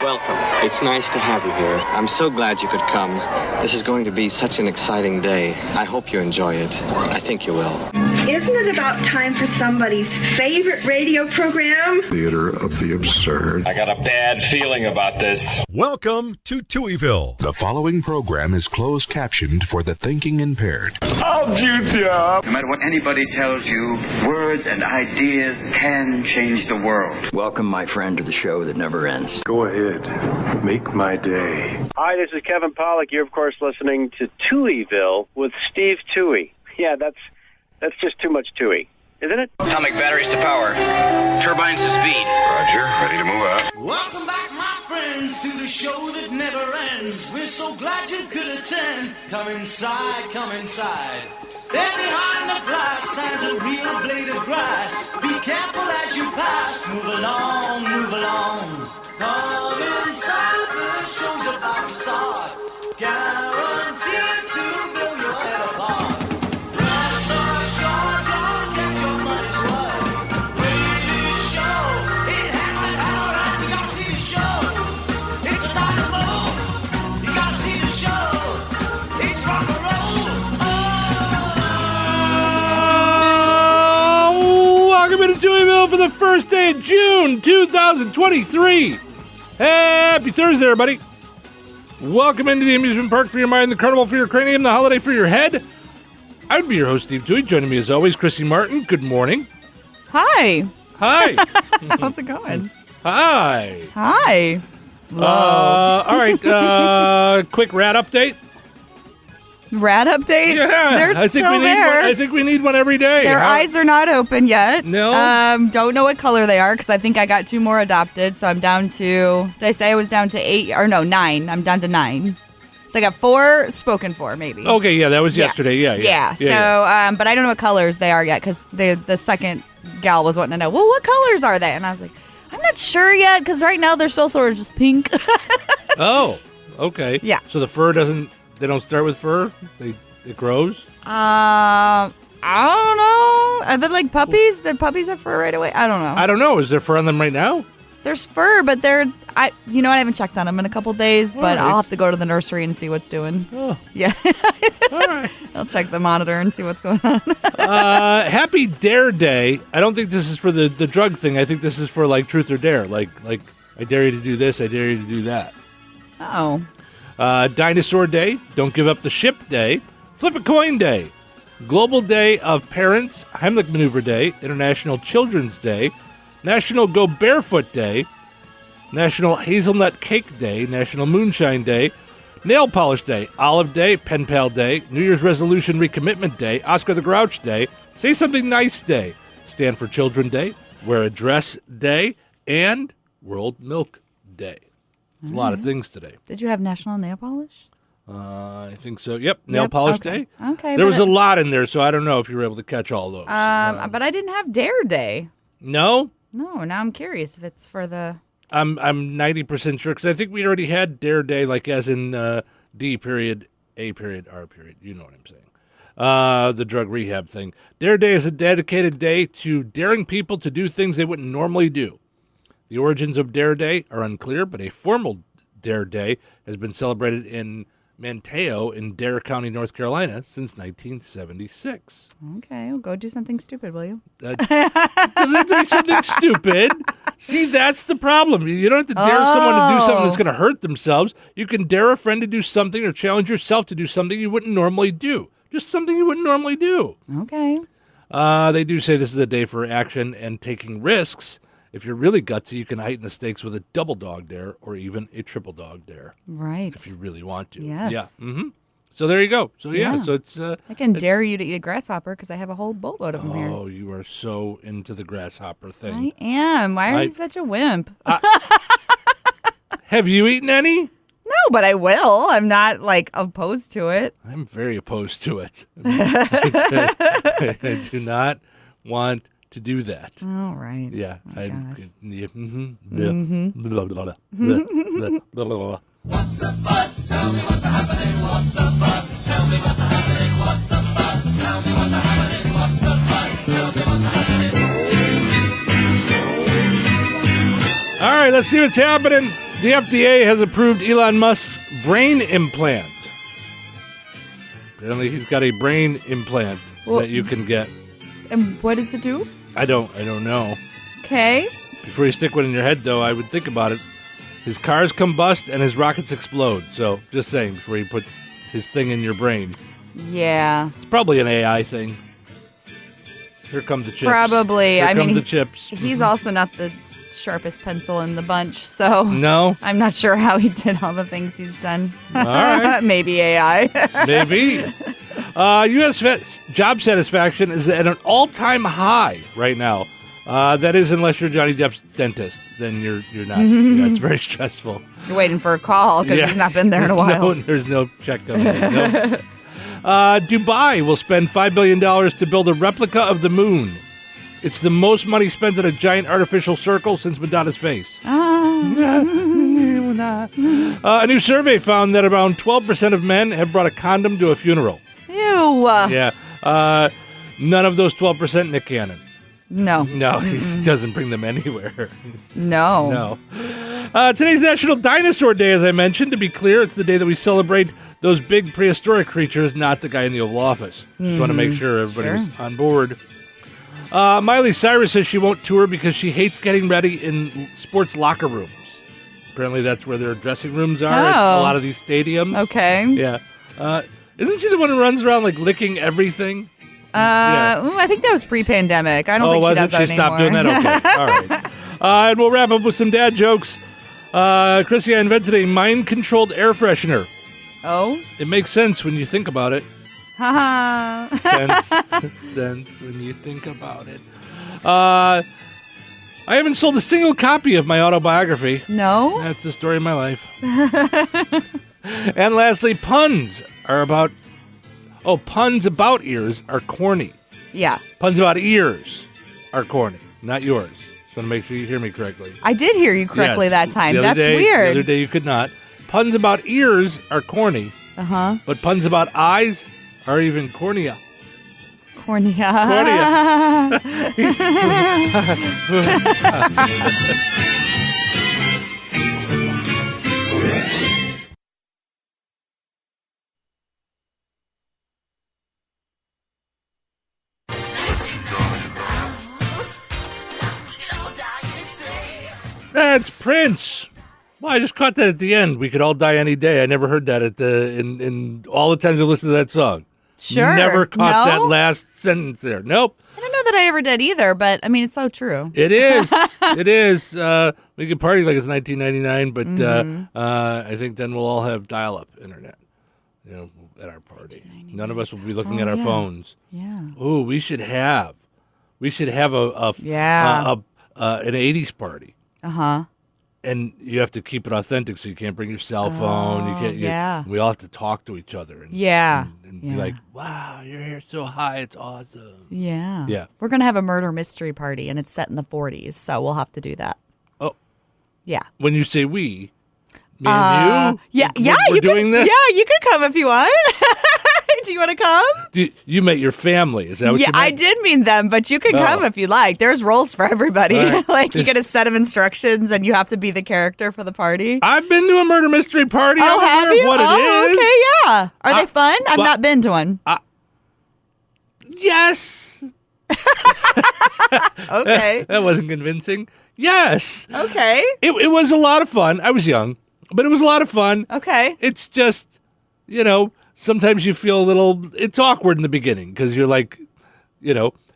Welcome. It's nice to have you here. I'm so glad you could come. This is going to be such an exciting day. I hope you enjoy it. I think you will. Isn't it about time for somebody's favorite radio program? Theater of the absurd. I got a bad feeling about this. Welcome to Touhyville. The following program is closed captioned for the thinking impaired. How'd you do? No matter what anybody tells you, words and ideas can change the world. Welcome, my friend, to the show that never ends. Go ahead. Make my day. Hi, this is Kevin Pollak. You're, of course, listening to Touhyville with Steve Touhy. Yeah, that's just too much Touhy, isn't it? Atomic batteries to power. Turbines to speed. Roger, ready to move out. Welcome back, my friends, to the show that never ends. We're so glad you could attend. Come inside, come inside. There behind the glass stands a real blade of grass. Be careful as you pass. Move along, move along. Come inside, the show's about to start. Guaranteed to blow your head apart. Rest assured, you'll get your money's worth. Ladies show, it happened out and you gotta see the show. It's a dynamo, you gotta see the show. It's rock and roll. Oh, welcome into Touhyville for the first day of June 2023. Happy Thursday, everybody. Welcome into the amusement park for your mind, the carnival for your cranium, the holiday for your head. I would be your host, Steve Touhy. Joining me as always, Chrissy Martin. Good morning. Hi. Hi. How's it going? Hi. Hi. All right. Quick rat update. Rat update? Yeah. They're still there. I think we need one every day. Their eyes are not open yet. No? Don't know what color they are because I think I got 2 more adopted. So I'm down to, did I say I was down to 8? Or no, 9. I'm down to 9. So I got 4 spoken for, maybe. Okay, yeah, that was yesterday. Yeah. So, but I don't know what colors they are yet because the second gal was wanting to know, well, what colors are they? And I was like, I'm not sure yet because right now they're still sort of just pink. Oh, okay. Yeah. So the fur they don't start with fur? It grows? I don't know. Are they like puppies? Did puppies have fur right away? I don't know. I don't know. Is there fur on them right now? There's fur, but I haven't checked on them in a couple days, but I'll have to go to the nursery and see what's doing. Oh. Yeah. All right. I'll check the monitor and see what's going on. Happy Dare Day. I don't think this is for the drug thing. I think this is for like truth or dare. Like I dare you to do this, I dare you to do that. Oh. Dinosaur Day, Don't Give Up the Ship Day, Flip a Coin Day, Global Day of Parents, Heimlich Maneuver Day, International Children's Day, National Go Barefoot Day, National Hazelnut Cake Day, National Moonshine Day, Nail Polish Day, Olive Day, Pen Pal Day, New Year's Resolution Recommitment Day, Oscar the Grouch Day, Say Something Nice Day, Stand for Children Day, Wear a Dress Day, and World Milk Day. It's a lot of things today. Did you have National Nail Polish? I think so. Yep, Nail Polish Day. Okay. There was a lot in there, so I don't know if you were able to catch all those. But I didn't have Dare Day. No? No, now I'm curious if it's for the... I'm 90% sure, because I think we already had Dare Day, like as in D period, A period, R period. You know what I'm saying. The drug rehab thing. Dare Day is a dedicated day to daring people to do things they wouldn't normally do. The origins of Dare Day are unclear, but a formal Dare Day has been celebrated in Manteo in Dare County, North Carolina, since 1976. Okay, well, go do something stupid, will you? Doesn't have to be something stupid. See, that's the problem. You don't have to dare someone to do something that's going to hurt themselves. You can dare a friend to do something or challenge yourself to do something you wouldn't normally do. Just something you wouldn't normally do. Okay. They do say this is a day for action and taking risks. If you're really gutsy, you can heighten the stakes with a double dog dare or even a triple dog dare. Right. If you really want to. Yes. Yeah. Mm-hmm. So there you go. So so it's... I can dare you to eat a grasshopper because I have a whole boatload of them here. Oh, you are so into the grasshopper thing. I am. Why are you such a wimp? Have you eaten any? No, but I will. I'm not, opposed to it. I'm very opposed to it. I do not want to do that. All right. Yeah. Gosh. What's the buzz? Tell me what's happening. What's the buzz? Tell me what's happening. What's the buzz? Tell me what's happening. What's the buzz? Tell me what's happening. All right, let's see what's happening. The FDA has approved Elon Musk's brain implant. Apparently, he's got a brain implant that you can get. And what does it do? I don't know. Okay. Before you stick one in your head, though, I would think about it. His cars combust and his rockets explode. So, just saying, before you put his thing in your brain. Yeah. It's probably an AI thing. Here come the chips. Probably. Here come the chips. He's also not the sharpest pencil in the bunch, so no, I'm not sure how he did all the things he's done. All right. Maybe AI. Maybe. U.S. job satisfaction is at an all-time high right now. That is, unless you're Johnny Depp's dentist, then you're not. Yeah, it's very stressful. You're waiting for a call because he's not been there in a while. There's no check coming in. Nope. Dubai will spend $5 billion to build a replica of the moon. It's the most money spent on a giant artificial circle since Madonna's face. A new survey found that around 12% of men have brought a condom to a funeral. Ew. Yeah. None of those 12% Nick Cannon. No. No, he doesn't bring them anywhere. No. Today's National Dinosaur Day, as I mentioned. To be clear, it's the day that we celebrate those big prehistoric creatures, not the guy in the Oval Office. Just want to make sure everybody's on board. Miley Cyrus says she won't tour because she hates getting ready in sports locker rooms. Apparently that's where their dressing rooms are at a lot of these stadiums. Okay. Yeah. Isn't she the one who runs around like licking everything? I think that was pre-pandemic. I don't think she does that She stopped anymore. doing that? Okay. All right. And we'll wrap up with some dad jokes. Chrissy, I invented a mind-controlled air freshener. Oh? It makes sense when you think about it. Haha. sense when you think about it. I haven't sold a single copy of my autobiography. No? That's the story of my life. And lastly, puns about ears are corny. Yeah. Puns about ears are corny, not yours. Just want to make sure you hear me correctly. I did hear you correctly that time. That's weird. weird. The other day you could not. Puns about ears are corny. Uh-huh. But puns about eyes are even cornea. Cornea. That's Prince. Well, I just caught that at the end. We could all die any day. I never heard that in all the times I listened to that song. Sure. Never caught No? that last sentence there. Nope. I don't know that I ever did either, but I mean, it's so true. It is. It is. We could party like it's 1999, but I think then we'll all have dial-up internet, at our party. None of us will be looking at our phones. Yeah. Ooh, we should have an 80s party. Uh-huh. And you have to keep it authentic, so you can't bring your cell phone. You can't. yeah. We all have to talk to each other. And, and be like, "Wow, your hair's so high, it's awesome." Yeah. Yeah. We're gonna have a murder mystery party, and it's set in the 40s, so we'll have to do that. Oh. Yeah. When you say we, me and you, we're we're doing this. Yeah, you could come if you want. Do you want to come? You met your family. Is that what you meant? I did mean them, but you can come if you like. There's roles for everybody. Right. You get a set of instructions, and you have to be the character for the party. I've been to a murder mystery party. Oh, I'm have aware you? of what it is. Okay, yeah. Are they fun? I've not been to one. Yes. Okay. That wasn't convincing. Yes. Okay. It was a lot of fun. I was young, but it was a lot of fun. Okay. It's just, sometimes you feel it's awkward in the beginning because you're like,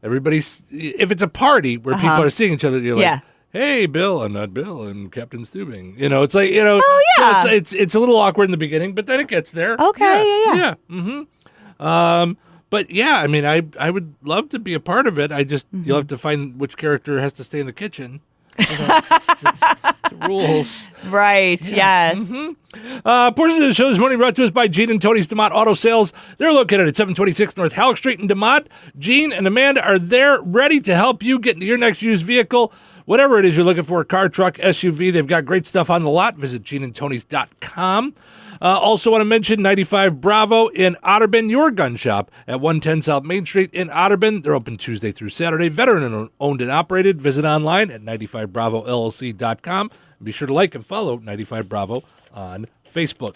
everybody's, if it's a party where people are seeing each other, you're like, hey, Bill, I'm not Bill, I'm Captain Stubing. It's like, oh, yeah. So it's a little awkward in the beginning, but then it gets there. Okay, yeah. Mm-hmm. But yeah, I mean, I would love to be a part of it. I just, you'll have to find which character has to stay in the kitchen. It's rules. Right, yes. Portions of the show this morning brought to us by Gene and Tony's DeMott Auto Sales. They're located at 726 North Halleck Street in DeMott. Gene and Amanda are there ready to help you get into your next used vehicle. Whatever it is you're looking for, car, truck, SUV, they've got great stuff on the lot. Visit geneandtonys.com. Also want to mention 95 Bravo in Otterburn, your gun shop at 110 South Main Street in Otterburn. They're open Tuesday through Saturday. Veteran owned and operated. Visit online at 95bravollc.com. Be sure to like and follow 95 Bravo on Facebook.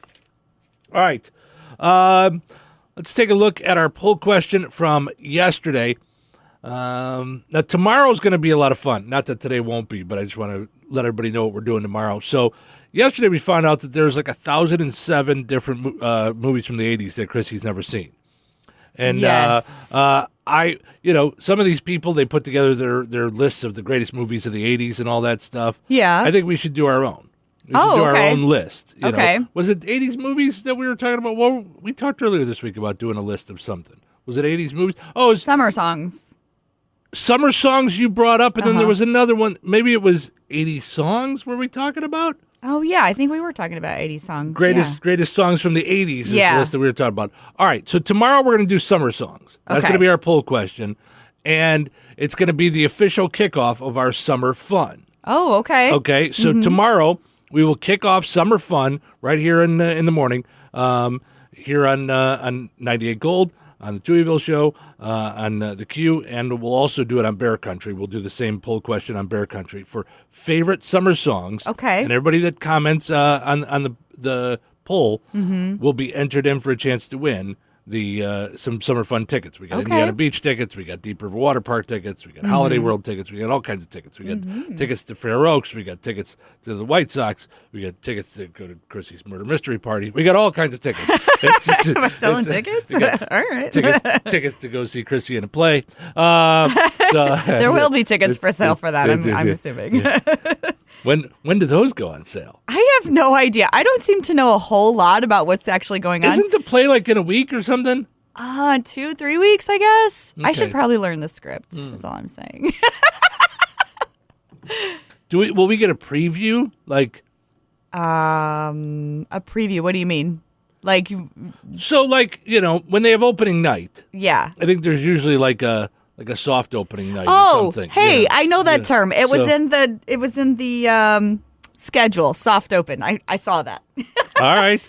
All right. Let's take a look at our poll question from yesterday. Now, tomorrow's going to be a lot of fun. Not that today won't be, but I just want to let everybody know what we're doing tomorrow. So yesterday we found out that there's like 1,007 different movies from the 80s that Chrissy's never seen. And Yes. some of these people, they put together their lists of the greatest movies of the 80s and all that stuff. Yeah. I think we should do our own. We should do our okay. own list. You Okay. know. Was it 80s movies that we were talking about? Well, we talked earlier this week about doing a list of something. Was it 80s movies? Oh, it was Summer songs. summer songs you brought up, and then there was another one. Maybe it was 80 songs were we talking about? Oh, yeah. I think we were talking about 80 songs. Greatest songs from the 80s is Yeah. the list that we were talking about. All right, so tomorrow we're going to do summer songs. That's Okay. going to be our poll question, and it's going to be the official kickoff of our summer fun. Oh, okay. Okay, so tomorrow we will kick off summer fun right here in the morning, here on 98 Gold, on the Touhyville Show, on the Q, and we'll also do it on Bear Country. We'll do the same poll question on Bear Country for favorite summer songs. Okay. And everybody that comments on the poll will be entered in for a chance to win some summer fun tickets. We got Indiana Beach tickets, we got Deep River Water Park tickets, we got Holiday World tickets, we got all kinds of tickets. We got tickets to Fair Oaks, we got tickets to the White Sox, we got tickets to go to Chrissy's Murder Mystery Party. We got all kinds of tickets. Am I selling tickets? We got All right. tickets to go see Chrissy in a play. There will be tickets for sale for that, I'm assuming. Yeah. When do those go on sale? I have no idea. I don't seem to know a whole lot about what's actually going on. Isn't the play like in a week or something? 2-3 weeks, I guess. I should Okay. probably learn the script, is all I'm saying. Will we get a preview? Like A preview, what do you mean? Like, when they have opening night, yeah. I think there's usually like a soft opening night or Oh, something. hey, Yeah. I know that Yeah. term. It was So- in the schedule, soft open. I saw that. All right.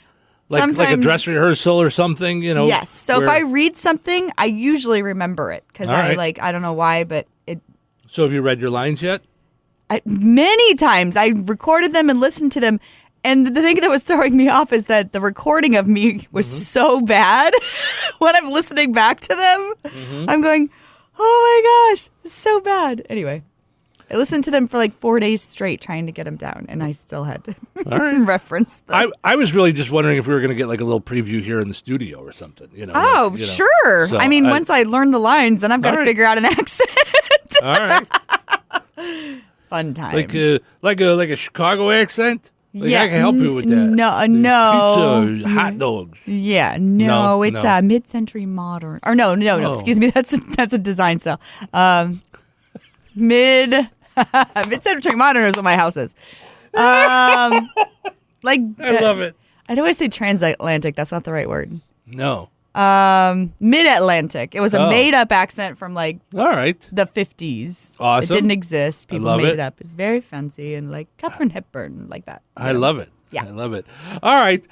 Like a Sometimes- dress rehearsal or something, Yes. So if where- I read something, I usually remember it because All right. I don't know why, but it So have you read your lines yet? many times I recorded them and listened to them. And the thing that was throwing me off is that the recording of me was so bad. When I'm listening back to them, I'm going, oh my gosh, it's so bad. Anyway, I listened to them for like 4 days straight trying to get them down, and I still had to All right. reference them. I was really just wondering if we were going to get like a little preview here in the studio or something. Oh, sure. So I mean, once I learn the lines, then I've got All to right. figure out an accent. All right. Fun times. Like a Chicago accent? Like Yeah, I can help you with that. No. Pizza, hot dogs. Yeah, no, it's no. mid-century modern. Or no, Oh. excuse me, that's a design style. Mid-century modern is what my house is. I love it. I always say transatlantic. That's not the right word. No. Mid-Atlantic. It was a made-up accent from like All right. the 50s. Awesome. It didn't exist. People love made it. it up. It's very fancy and like Katharine Hepburn, like that. I love it. Yeah. I love it. All right.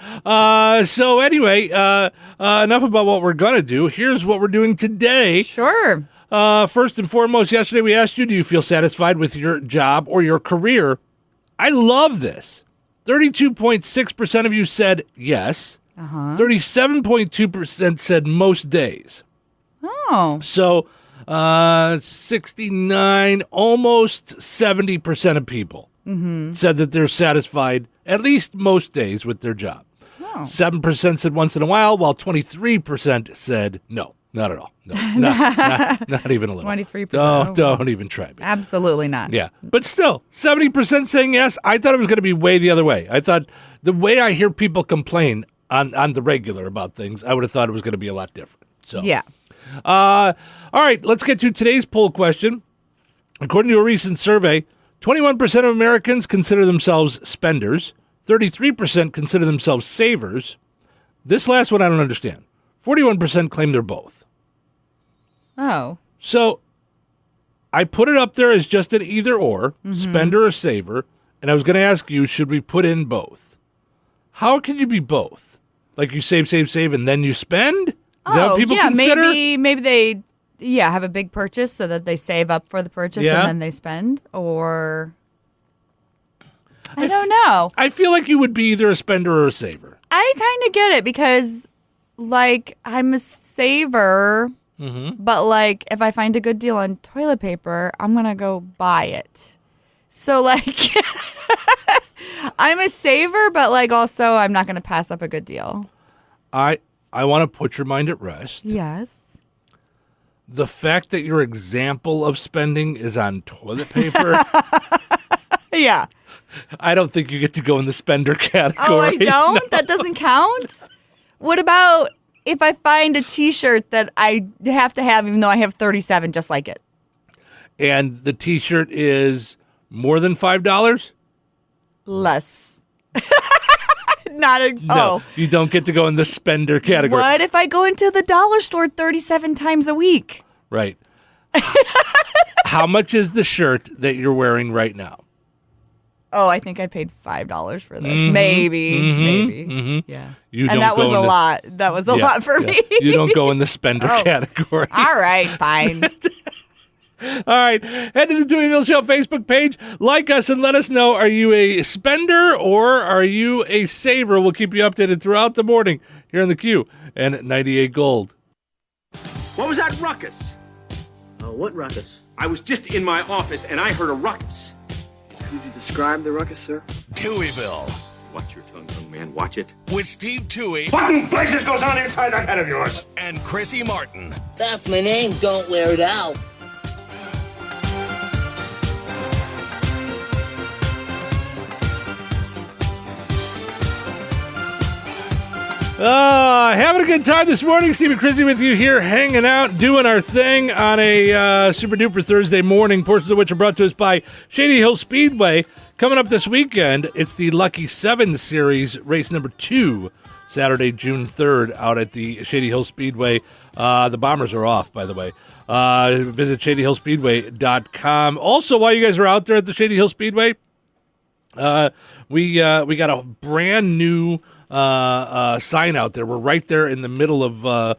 So anyway, enough about what we're going to do. Here's what we're doing today. Sure. First and foremost, yesterday we asked you, do you feel satisfied with your job or your career? I love this. 32.6% of you said yes. 37.2% said most days. Oh. So 69, almost 70% of people said that they're satisfied at least most days with their job. 7% said once in a while, while 23% said no, not at all. No, not even a little. 23%. Don't even try me. Absolutely not. Yeah, but still, 70% saying yes. I thought it was going to be way the other way. I thought the way I hear people complain on the regular about things, I would have thought it was going to be a lot different. So Yeah. all right, let's get to today's poll question. According to a recent survey, 21% of Americans consider themselves spenders. 33% consider themselves savers. This last one I don't understand. 41% claim they're both. Oh. So I put it up there as just an either or, spender or saver, and I was going to ask you, should we put in both? How can you be both? Like you save, and then you spend? Is that what people consider? Maybe they have a big purchase so that they save up for the purchase Yeah. and then they spend, or I don't know. I feel like you would be either a spender or a saver. I kind of get it because, like, I'm a saver, but, like, if I find a good deal on toilet paper, I'm going to go buy it. So, like, I'm a saver, but, like, also I'm not going to pass up a good deal. I want to put your mind at rest. Yes. The fact that your example of spending is on toilet paper. Yeah. I don't think you get to go in the spender category. Oh, I don't? No. That doesn't count? What about if I find a T-shirt that I have to have even though I have 37 just like it? And the T-shirt is more than $5? Less. Not a... No, you don't get to go in the spender category. What if I go into the dollar store 37 times a week? Right. How much is the shirt that you're wearing right now? Oh, I think I paid $5 for this. Maybe. Yeah. And that was a lot. That was a lot for me. You don't go in the spender category. All right, fine. All right. Head to the Touhyville Show Facebook page. Like us and let us know, are you a spender or are you a saver? We'll keep you updated throughout the morning here on the Q and at 98 Gold. What was that ruckus? What ruckus? I was just in my office and I heard a ruckus. Could you describe the ruckus, sir? Touhyville. Watch your tongue, young man. Watch it. With Steve Touhy. What in places goes on inside that head of yours? And Chrissy Martin. That's my name. Don't wear it out. Having a good time this morning. Steve and Chrissy with you here, hanging out, doing our thing on a super duper Thursday morning, portions of which are brought to us by Shady Hill Speedway. Coming up this weekend, it's the Lucky 7 Series, race number 2, Saturday, June 3rd, out at the Shady Hill Speedway. The Bombers are off, by the way. Visit shadyhillspeedway.com. Also, while you guys are out there at the Shady Hill Speedway, we got a brand new sign out there. We're right there in the middle of the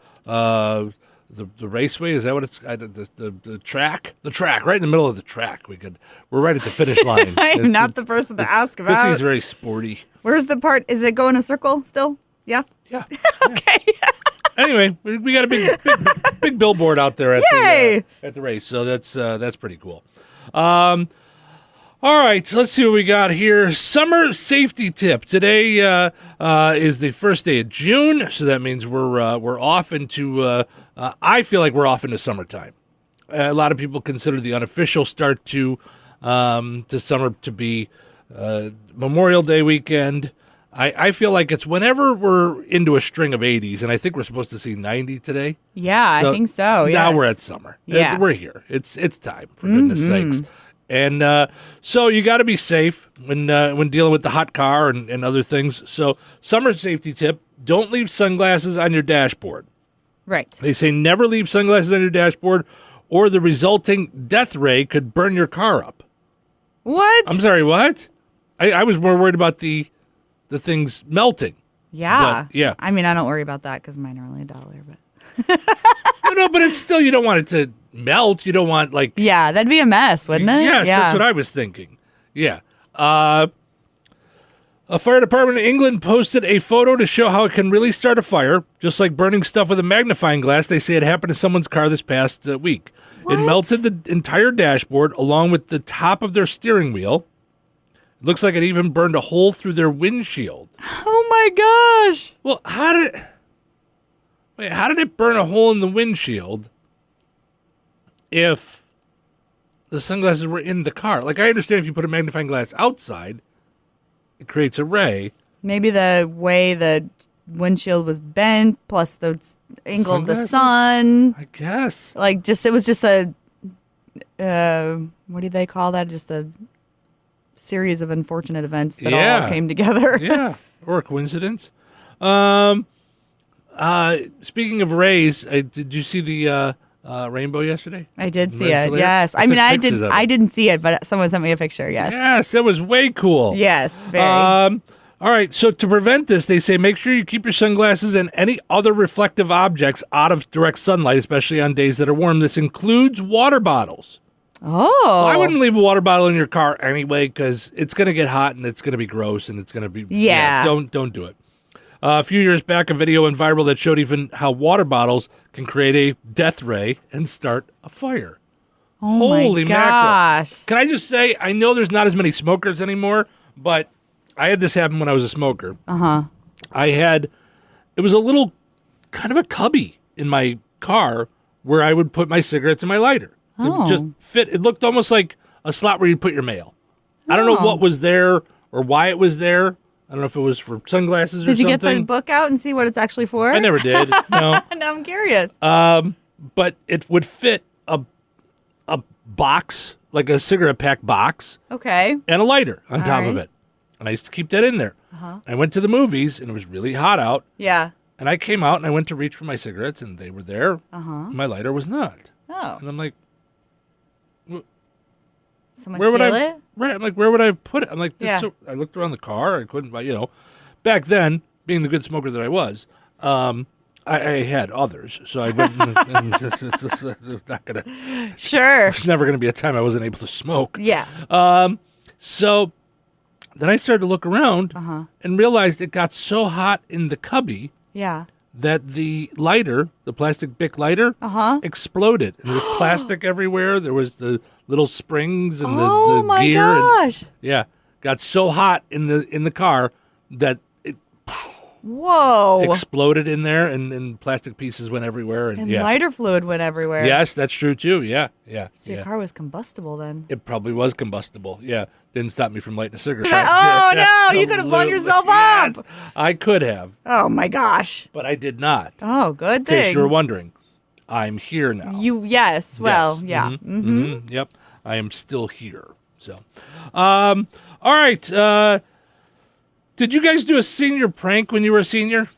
raceway. Is that what it's the track? The track, right in the middle of the track. We're right at the finish line. I am not the person to ask about. Chrissy's very sporty. Where's the part? Is it going in a circle still? Yeah. Yeah. Okay. Anyway, we got a big billboard out there at the race, so that's pretty cool. All right, let's see what we got here. Summer safety tip. Today is the first day of June, so that means we're off into. I feel like we're off into summertime. A lot of people consider the unofficial start to summer to be Memorial Day weekend. I feel like it's whenever we're into a string of 80s, and I think we're supposed to see 90 today. Yeah, so I think so. Now yes. we're at summer. Yeah, we're here. It's time, for goodness sakes. And so you got to be safe when dealing with the hot car and other things. So summer safety tip, don't leave sunglasses on your dashboard. Right. They say never leave sunglasses on your dashboard or the resulting death ray could burn your car up. What? I'm sorry, what? I was more worried about the things melting. Yeah. But, yeah. I mean, I don't worry about that because mine are only $1, but... No, but it's still, you don't want it to melt. You don't want, like... Yeah, that'd be a mess, wouldn't it? Yes, yeah. That's what I was thinking. Yeah. A fire department in England posted a photo to show how it can really start a fire, just like burning stuff with a magnifying glass. They say it happened to someone's car this past week. What? It melted the entire dashboard along with the top of their steering wheel. It looks like it even burned a hole through their windshield. Oh, my gosh. Well, how did it burn a hole in the windshield if the sunglasses were in the car? Like, I understand if you put a magnifying glass outside, it creates a ray. Maybe the way the windshield was bent, plus the angle of the sun. I guess. Like, it was just a, what do they call that? Just a series of unfortunate events that all came together. Yeah, or a coincidence. Speaking of rays, did you see the rainbow yesterday? I did see it. Yes, I mean I didn't see it, but someone sent me a picture. Yes. Yes, it was way cool. Yes, very. All right, so to prevent this, they say make sure you keep your sunglasses and any other reflective objects out of direct sunlight, especially on days that are warm. This includes water bottles. Oh. I wouldn't leave a water bottle in your car anyway because it's going to get hot and it's going to be gross and it's going to be... Yeah. Don't do it. A few years back, a video went viral that showed even how water bottles can create a death ray and start a fire. Oh, Holy my gosh. mackerel. Can I just say, I know there's not as many smokers anymore, but I had this happen when I was a smoker. Uh-huh. It was a little kind of a cubby in my car where I would put my cigarettes and my lighter. It would just fit. It looked almost like a slot where you'd put your mail. I don't know what was there or why it was there. I don't know if it was for sunglasses or something. Did you get the book out and see what it's actually for? I never did. No. Now I'm curious. But it would fit a box, like a cigarette pack box. Okay. And a lighter on top of it. And I used to keep that in there. Uh-huh. I went to the movies, and it was really hot out. Yeah. And I came out, and I went to reach for my cigarettes, and they were there. Uh-huh. My lighter was not. Oh. And I'm like, Someone where would steal I? it? Right. I'm like, where would I put it? I'm like, Yeah. so I looked around the car. I couldn't, back then, being the good smoker that I was, I had others, so I wouldn't. It's not gonna. Sure. There's never gonna be a time I wasn't able to smoke. Yeah. So then I started to look around Uh-huh. and realized it got so hot in the cubby Yeah. that the lighter, the plastic Bic lighter, exploded. And there's plastic everywhere. There was the little springs and the my gear. gosh. And, got so hot in the car that it Whoa. exploded in there, and plastic pieces went everywhere. And, lighter fluid went everywhere. Yes, that's true too. Yeah. So your car was combustible then. It probably was combustible. Yeah. Didn't stop me from lighting a cigarette. Oh, no. You could have blown Absolutely. yourself Yes, up. I could have, Oh, my gosh. but I did not. Oh, good In case thing. you were wondering, I'm here now. Yes. Well, Yes. yeah. Mhm, Mm-hmm. mhm, Yep. I am still here. So, all right. Did you guys do a senior prank when you were a senior?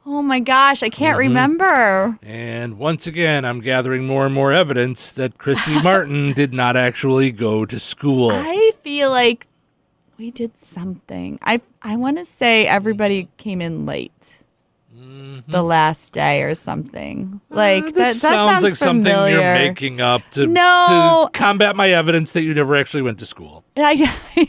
Oh, my gosh. I can't remember. And once again, I'm gathering more and more evidence that Chrissy Martin did not actually go to school. I feel like we did something. I want to say everybody came in late. The last day or something. Like This that sounds like familiar. something you're making up to combat my evidence that you never actually went to school. I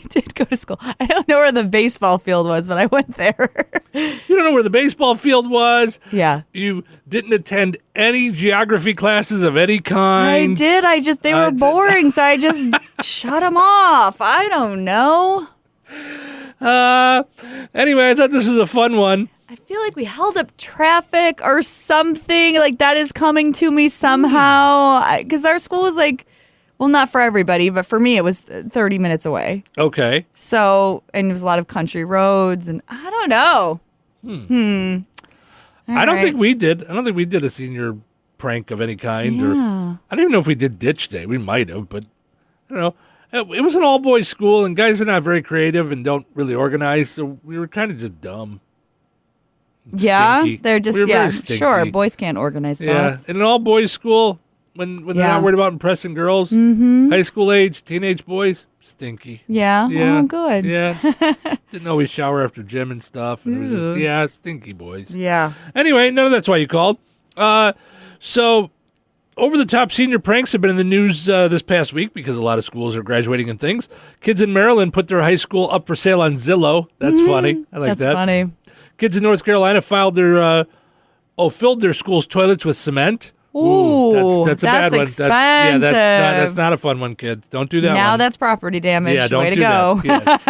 did go to school. I don't know where the baseball field was, but I went there. You don't know where the baseball field was? Yeah. You didn't attend any geography classes of any I kind? did. They were boring, so I just shut them off. I don't know. Anyway, I thought this was a fun one. I feel like we held up traffic or something. Like that is coming to me somehow. Because our school was like, well, not for everybody, but for me, it was 30 minutes away. Okay. So, and it was a lot of country roads, and I don't know. I don't think we did. I don't think we did a senior prank of any kind. Or I don't even know if we did ditch day. We might have, but I don't know. It was an all-boys school, and guys are not very creative and don't really organize, so we were kind of just dumb. Yeah, Stinky. they're just, We were very sure. stinky. Boys can't organize Yeah, thoughts. in an all-boys school, when they're not worried about impressing girls, high school age, teenage boys, stinky. Yeah? Yeah. Oh, good. Yeah. Didn't always shower after gym and stuff. And it was just, stinky boys. Yeah. Anyway, none of that's why you called. So, over-the-top senior pranks have been in the news this past week because a lot of schools are graduating and things. Kids in Maryland put their high school up for sale on Zillow. That's funny. I like that. That's funny. Kids in North Carolina filled their school's toilets with cement. Ooh, that's a bad one. expensive. That's not a fun one, kids. Don't do that Now one. that's property damage. Yeah, don't Way to do go. that.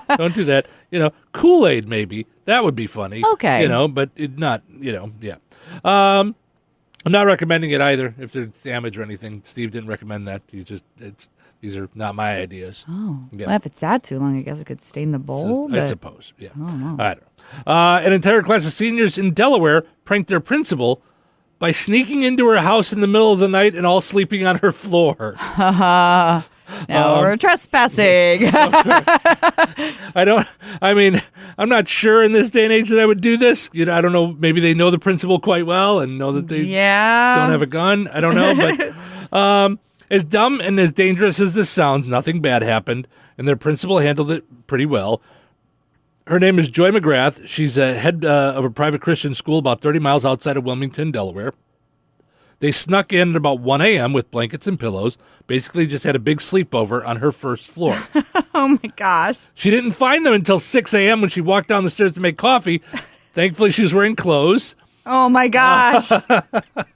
Yeah, don't do that. Kool-Aid maybe. That would be funny. Okay. But not, yeah. I'm not recommending it either if there's damage or anything. Steve didn't recommend that. These are not my ideas. Oh. Yeah. Well, if it sat too long, I guess it could stain the bowl. I but- suppose, yeah. I don't know. I don't know. An entire class of seniors in Delaware pranked their principal by sneaking into her house in the middle of the night and all sleeping on her floor. Now we're trespassing. I'm not sure in this day and age that I would do this. I don't know. Maybe they know the principal quite well and know that they don't have a gun. I don't know. But as dumb and as dangerous as this sounds, nothing bad happened, and their principal handled it pretty well. Her name is Joy McGrath. She's a head of a private Christian school about 30 miles outside of Wilmington, Delaware. They snuck in at about 1 a.m. with blankets and pillows, basically just had a big sleepover on her first floor. Oh, my gosh. She didn't find them until 6 a.m. when she walked down the stairs to make coffee. Thankfully, she was wearing clothes. Oh, my gosh.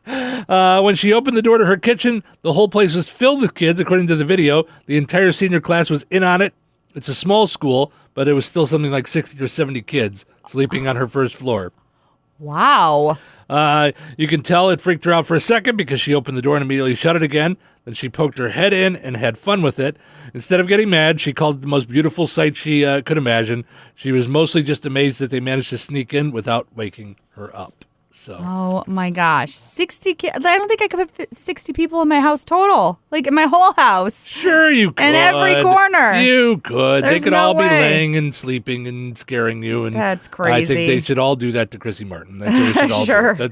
When she opened the door to her kitchen, the whole place was filled with kids, according to the video. The entire senior class was in on it. It's a small school, but it was still something like 60 or 70 kids sleeping on her first floor. Wow. You can tell it freaked her out for a second because she opened the door and immediately shut it again. Then she poked her head in and had fun with it. Instead of getting mad, she called it the most beautiful sight she could imagine. She was mostly just amazed that they managed to sneak in without waking her up. So. Oh, my gosh. 60 kids. I don't think I could fit 60 people in my house total. Like, in my whole house. Sure you could. In every corner. You could. There's they could no all way. be laying and sleeping and scaring you. And That's crazy. I think they should all do that to Chrissy Martin. That's what they should all Sure. do.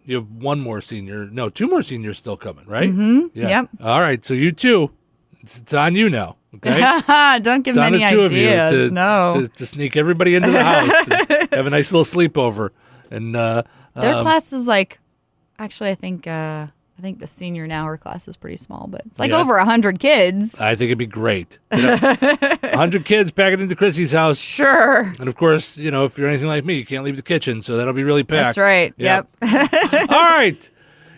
You have one more senior. No, 2 more seniors still coming, right? Mm-hmm. Yeah. Yep. All right. So you two, it's on you now. Okay. Don't give It's on me the any two ideas. of you No. to sneak everybody into the house and have a nice little sleepover. And Their class is like, actually, I think the senior now, her class is pretty small, but it's like over 100 kids. I think it'd be great. 100 kids packing into Chrissy's house. Sure. And of course, if you're anything like me, you can't leave the kitchen, so that'll be really packed. That's right. Yep. All right.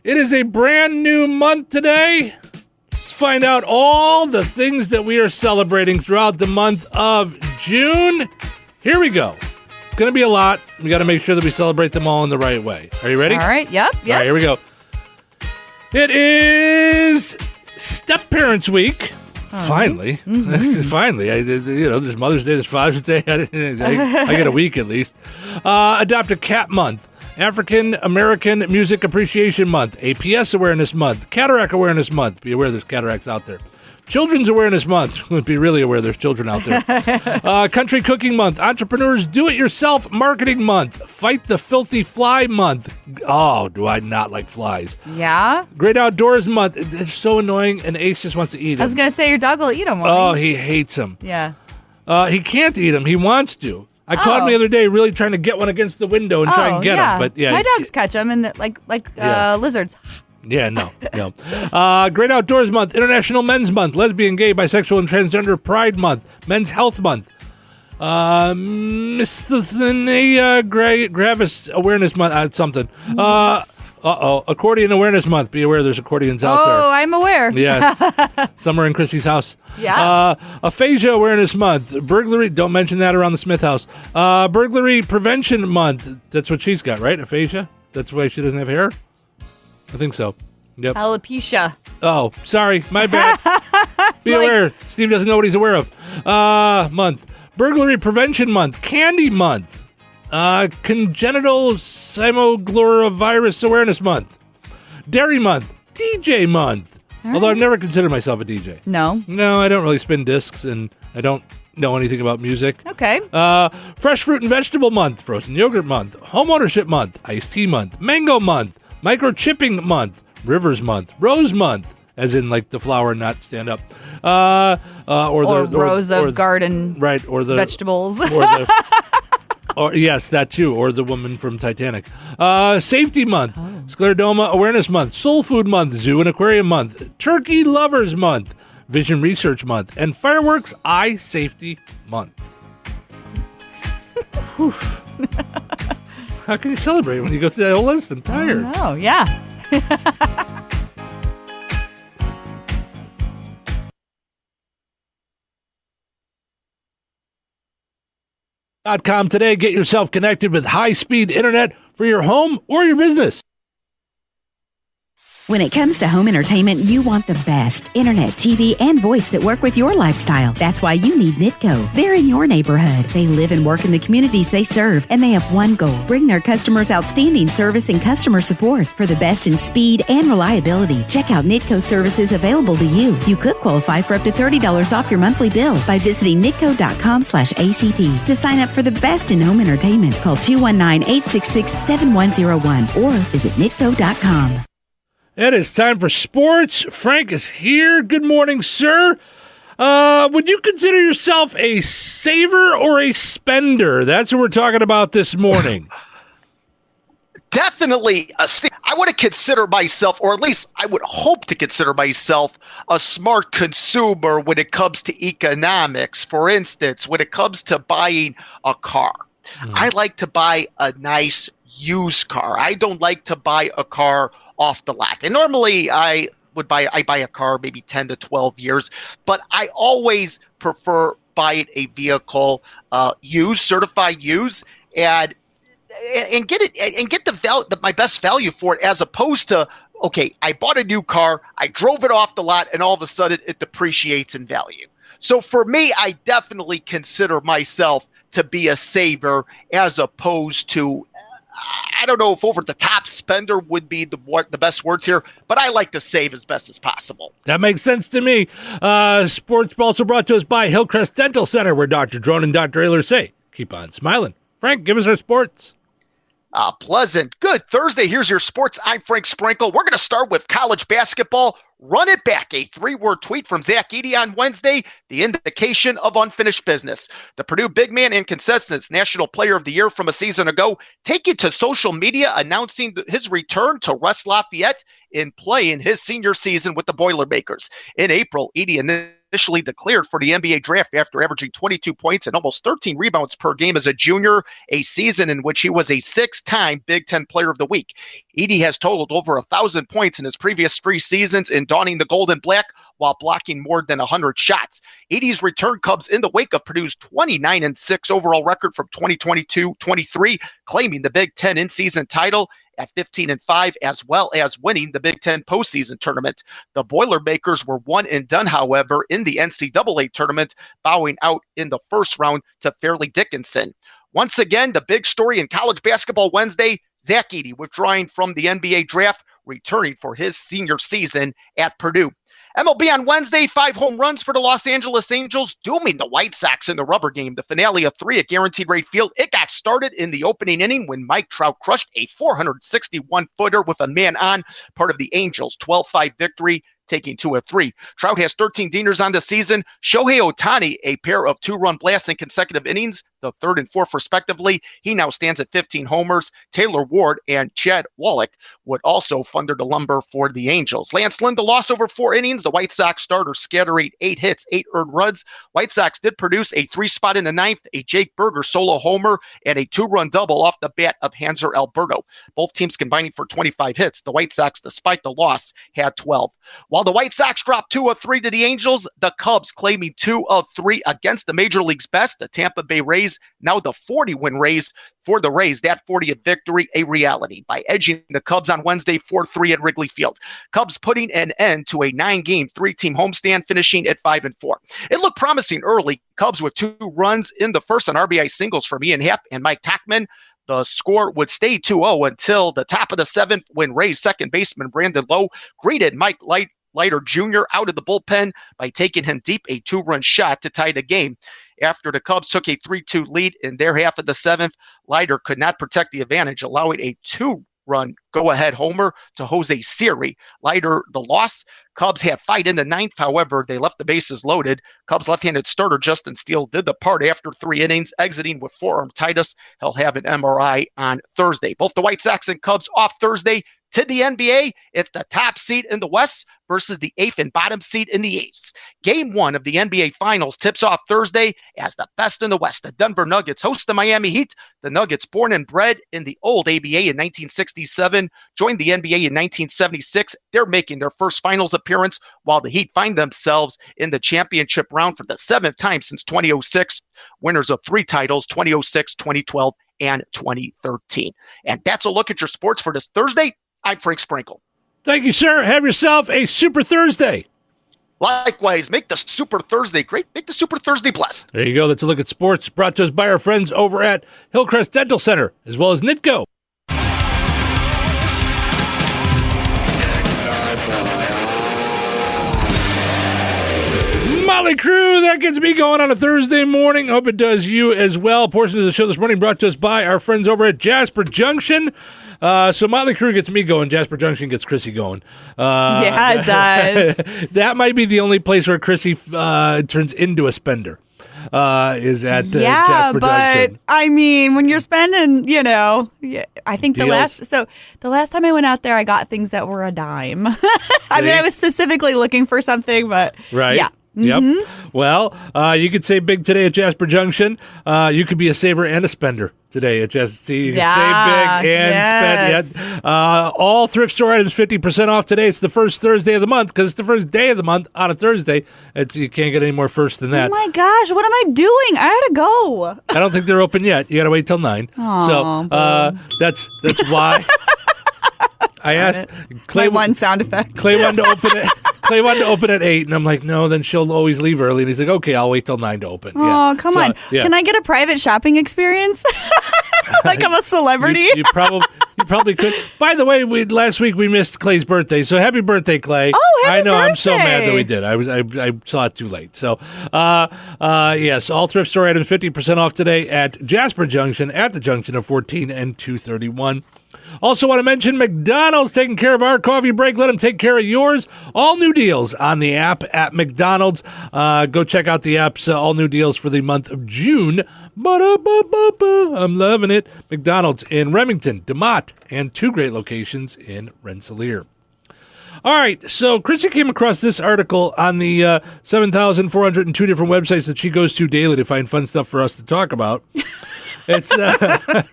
It is a brand new month today. Let's find out all the things that we are celebrating throughout the month of June. Here we go. It's going to be a lot. We got to make sure that we celebrate them all in the right way. Are you ready? All right. Yep. All right, here we go. It is Step Parents Week. Finally. Mm-hmm. Finally. There's Mother's Day, there's Father's Day. I get a week at least. Adopt a Cat Month. African American Music Appreciation Month. APS Awareness Month. Cataract Awareness Month. Be aware there's cataracts out there. Children's Awareness Month. Be really aware there's children out there. Country Cooking Month. Entrepreneurs Do-It-Yourself Marketing Month. Fight the Filthy Fly Month. Oh, do I not like flies. Yeah? Great Outdoors Month. It's so annoying, and Ace just wants to eat them. I was going to say your dog will eat them. Oh, he hates them. Yeah. He can't eat them. He wants to. I caught him the other day really trying to get one against the window and try and get him. But yeah, my dogs catch them and like lizards. Yeah, no. Great Outdoors Month, International Men's Month, Lesbian, Gay, Bisexual, and Transgender Pride Month, Men's Health Month, Misthenia Gravis Awareness Month, something. Accordion Awareness Month. Be aware there's accordions out there. Oh, I'm aware. Yeah. Somewhere in Chrissy's house. Yeah. Aphasia Awareness Month. Burglary. Don't mention that around the Smith house. Burglary Prevention Month. That's what she's got, right? Aphasia? That's why she doesn't have hair? I think so. Yep. Alopecia. Oh, sorry. My bad. Be aware. Steve doesn't know what he's aware of. Month. Burglary Prevention Month. Candy Month. Congenital Cytomegalovirus Awareness Month. Dairy Month. DJ Month. All Although right. I've never considered myself a DJ. No. No, I don't really spin discs, and I don't know anything about music. Okay. Fresh Fruit and Vegetable Month. Frozen Yogurt Month. Homeownership Month. Iced Tea Month. Mango Month. Microchipping Month. Rivers Month. Rose Month. As in, like, the flower, not stand up. Or rows of garden right, or the vegetables. Or yes, that too. Or the woman from Titanic. Safety Month. Scleroderma Awareness Month. Soul Food Month. Zoo and Aquarium Month. Turkey Lovers Month. Vision Research Month. And Fireworks Eye Safety Month. How can you celebrate when you go through that whole list? I'm tired. Oh, yeah. .com today. Get yourself connected with high-speed internet for your home or your business. When it comes to home entertainment, you want the best internet, TV, and voice that work with your lifestyle. That's why you need Nitco. They're in your neighborhood. They live and work in the communities they serve, and they have one goal: bring their customers outstanding service and customer support. For the best in speed and reliability, check out Nitco services available to you. You could qualify for up to $30 off your monthly bill by visiting nitco.com/ACP. To sign up for the best in home entertainment, call 219-866-7101 or visit nitco.com. It is time for sports. Frank is here. Good morning, sir. Would you consider yourself a saver or a spender? That's what we're talking about this morning. definitely I want to consider myself, or at least I would hope to consider myself, a smart consumer when it comes to economics. For instance, when it comes to buying a car, I like to buy a nice used car. I don't like to buy a car off the lot. And normally I buy a car maybe 10 to 12 years, but I always prefer buying a vehicle used, certified used, and get it and get my best value for it, as opposed to, okay, I bought a new car, I drove it off the lot, and all of a sudden it depreciates in value. So for me, I definitely consider myself to be a saver, as opposed to, I don't know if over the top spender would be the best words here, but I like to save as best as possible. That makes sense to me. Sports also brought to us by Hillcrest Dental Center, where Dr. Drone and Dr. Ayler say, keep on smiling. Frank, give us our sports. Pleasant. Good Thursday. Here's your sports. I'm Frank Sprinkle. We're going to start with college basketball. Run it back. A 3-word tweet from Zach Edey on Wednesday. The indication of unfinished business. The Purdue big man and consensus National Player of the Year from a season ago, taking to social media announcing his return to West Lafayette in play in his senior season with the Boilermakers. In April, Edey initially declared for the NBA draft after averaging 22 points and almost 13 rebounds per game as a junior, a season in which he was a 6-time Big Ten Player of the Week. Edey has totaled over 1,000 points in his previous 3 seasons in donning the gold and black while blocking more than 100 shots. Edey's return comes in the wake of Purdue's 29-6 overall record from 2022-23, claiming the Big Ten in-season title at 15-5, as well as winning the Big Ten postseason tournament. The Boilermakers were one and done, however, in the NCAA tournament, bowing out in the first round to Fairleigh Dickinson. Once again, the big story in college basketball Wednesday, Zach Edey withdrawing from the NBA draft, returning for his senior season at Purdue. MLB on Wednesday, 5 home runs for the Los Angeles Angels, dooming the White Sox in the rubber game. The finale of 3 at Guaranteed Rate Field. It got started in the opening inning when Mike Trout crushed a 461-footer with a man on, part of the Angels' 12-5 victory, taking 2 of 3. Trout has 13 dingers on the season. Shohei Ohtani, a pair of 2-run blasts in consecutive innings, the 3rd and 4th respectively. He now stands at 15 homers. Taylor Ward and Chad Wallach would also thunder the lumber for the Angels. Lance Lynn, the loss over 4 innings. The White Sox starter scattering 8 hits, 8 earned runs. White Sox did produce a 3-spot in the 9th, a Jake Berger solo homer, and a 2-run double off the bat of Hanser Alberto. Both teams combining for 25 hits. The White Sox, despite the loss, had 12. While the White Sox dropped 2 of 3 to the Angels, the Cubs claiming 2 of 3 against the Major League's best, the Tampa Bay Rays, now the 40-win Rays for the Rays, that 40th victory a reality by edging the Cubs on Wednesday 4-3 at Wrigley Field. Cubs putting an end to a 9-game, 3-team homestand, finishing at 5-4. It looked promising early. Cubs with 2 runs in the first on RBI singles from Ian Happ and Mike Tachman. The score would stay 2-0 until the top of the 7th when Rays second baseman Brandon Lowe greeted Mike Leiter Jr. out of the bullpen by taking him deep, a 2-run shot to tie the game. After the Cubs took a 3-2 lead in their half of the 7th, Leiter could not protect the advantage, allowing a 2-run go-ahead homer to Jose Siri. Leiter, the loss. Cubs had fight in the 9th. However, they left the bases loaded. Cubs left-handed starter Justin Steele did the part after 3 innings, exiting with forearm tightness. He'll have an MRI on Thursday. Both the White Sox and Cubs off Thursday. To the NBA, it's the top seed in the West versus the 8th and bottom seed in the East. Game 1 of the NBA Finals tips off Thursday as the best in the West. The Denver Nuggets host the Miami Heat. The Nuggets, born and bred in the old ABA in 1967, joined the NBA in 1976. They're making their first Finals appearance, while the Heat find themselves in the championship round for the 7th time since 2006. Winners of 3 titles, 2006, 2012, and 2013. And that's a look at your sports for this Thursday. I'm Frank Sprinkle. Thank you, sir. Have yourself a super Thursday. Likewise, make the Super Thursday great. Make the Super Thursday blessed. There you go. That's a look at sports brought to us by our friends over at Hillcrest Dental Center, as well as Nitco. Molly Crew, that gets me going on a Thursday morning. Hope it does you as well. Portion of the show this morning brought to us by our friends over at Jasper Junction. So Motley Crue gets me going. Jasper Junction gets Chrissy going. Yeah, it does. That might be the only place where Chrissy turns into a spender. is at yeah, Jasper but Junction. I mean, when you're spending, I think the last time I went out there, I got things that were a dime. I mean, I was specifically looking for something, but right. Yeah. Yep. Mm-hmm. Well, you could save big today at Jasper Junction. You could be a saver and a spender today at Jasper. You can save big and spend. Yeah. All thrift store items 50% off today. It's the first Thursday of the month because it's the first day of the month on a Thursday. You can't get any more first than that. Oh my gosh, what am I doing? I gotta go. I don't think they're open yet. You got to wait till 9. So that's why. I asked Clay one sound effect. Clay wanted to open it. Clay wanted to open at 8, and I'm like, no, then she'll always leave early. And he's like, okay, I'll wait till 9 to open. Oh, come on. Yeah. Can I get a private shopping experience? Like I'm a celebrity? You probably could. By the way, last week we missed Clay's birthday, so happy birthday, Clay. Oh, happy birthday. I'm so mad that we did. I saw it too late. So, yes, all thrift store items 50% off today at Jasper Junction, at the junction of 14 and 231. Also want to mention McDonald's taking care of our coffee break. Let them take care of yours. All new deals on the app at McDonald's. Go check out the app's all new deals for the month of June. I'm loving it. McDonald's in Remington, DeMott, and 2 great locations in Rensselaer. All right, so Chrissy came across this article on the 7,402 different websites that she goes to daily to find fun stuff for us to talk about. It's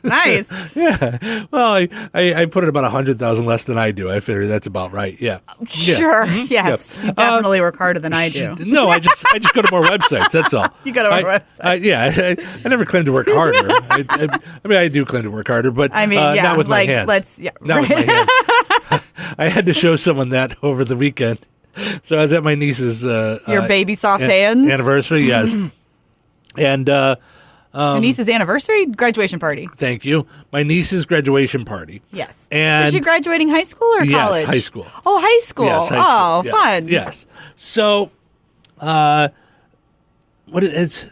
nice. Yeah. Well, I put it about 100,000 less than I do. I figure that's about right. Yeah. Sure. Yeah. Yes. Yeah. You definitely work harder than I do. No, I just go to more websites. That's all. You go to more websites. I never claim to work harder. I mean, I do claim to work harder, but not with my hands. Not with my hands. I had to show someone that over the weekend. So I was at my niece's your baby soft hands anniversary. Yes. And your niece's anniversary graduation party. Thank you. My niece's graduation party. Yes. And is she graduating high school or college? Yes, high school. Oh, high school. Yes, high school. Yes. Fun. Yes. So, it's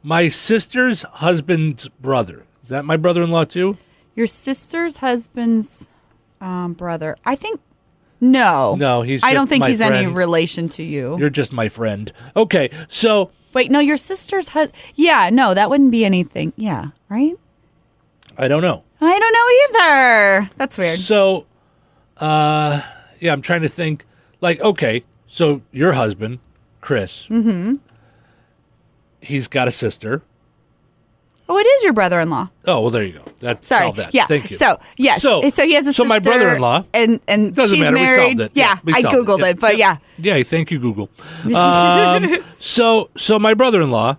my sister's husband's brother. Is that my brother-in-law too? Your sister's husband's brother. I think. No. No, he's. I don't think he's friend. Any relation to you. You're just my friend. Okay, so. Wait, no, your sister's yeah, no, that wouldn't be anything. Yeah, right? I don't know. I don't know either. That's weird. So, yeah, I'm trying to think. Like, okay, so your husband, Chris, he's got a sister. Oh, it is your brother-in-law. Oh, well, there you go. That's solved that. Yeah. Thank you. So, yes. So he has a sister. So my brother-in-law. And doesn't she's matter. married. We solved it. Yeah, we I solved Googled it, but yeah. Yeah, thank you, Google. So my brother-in-law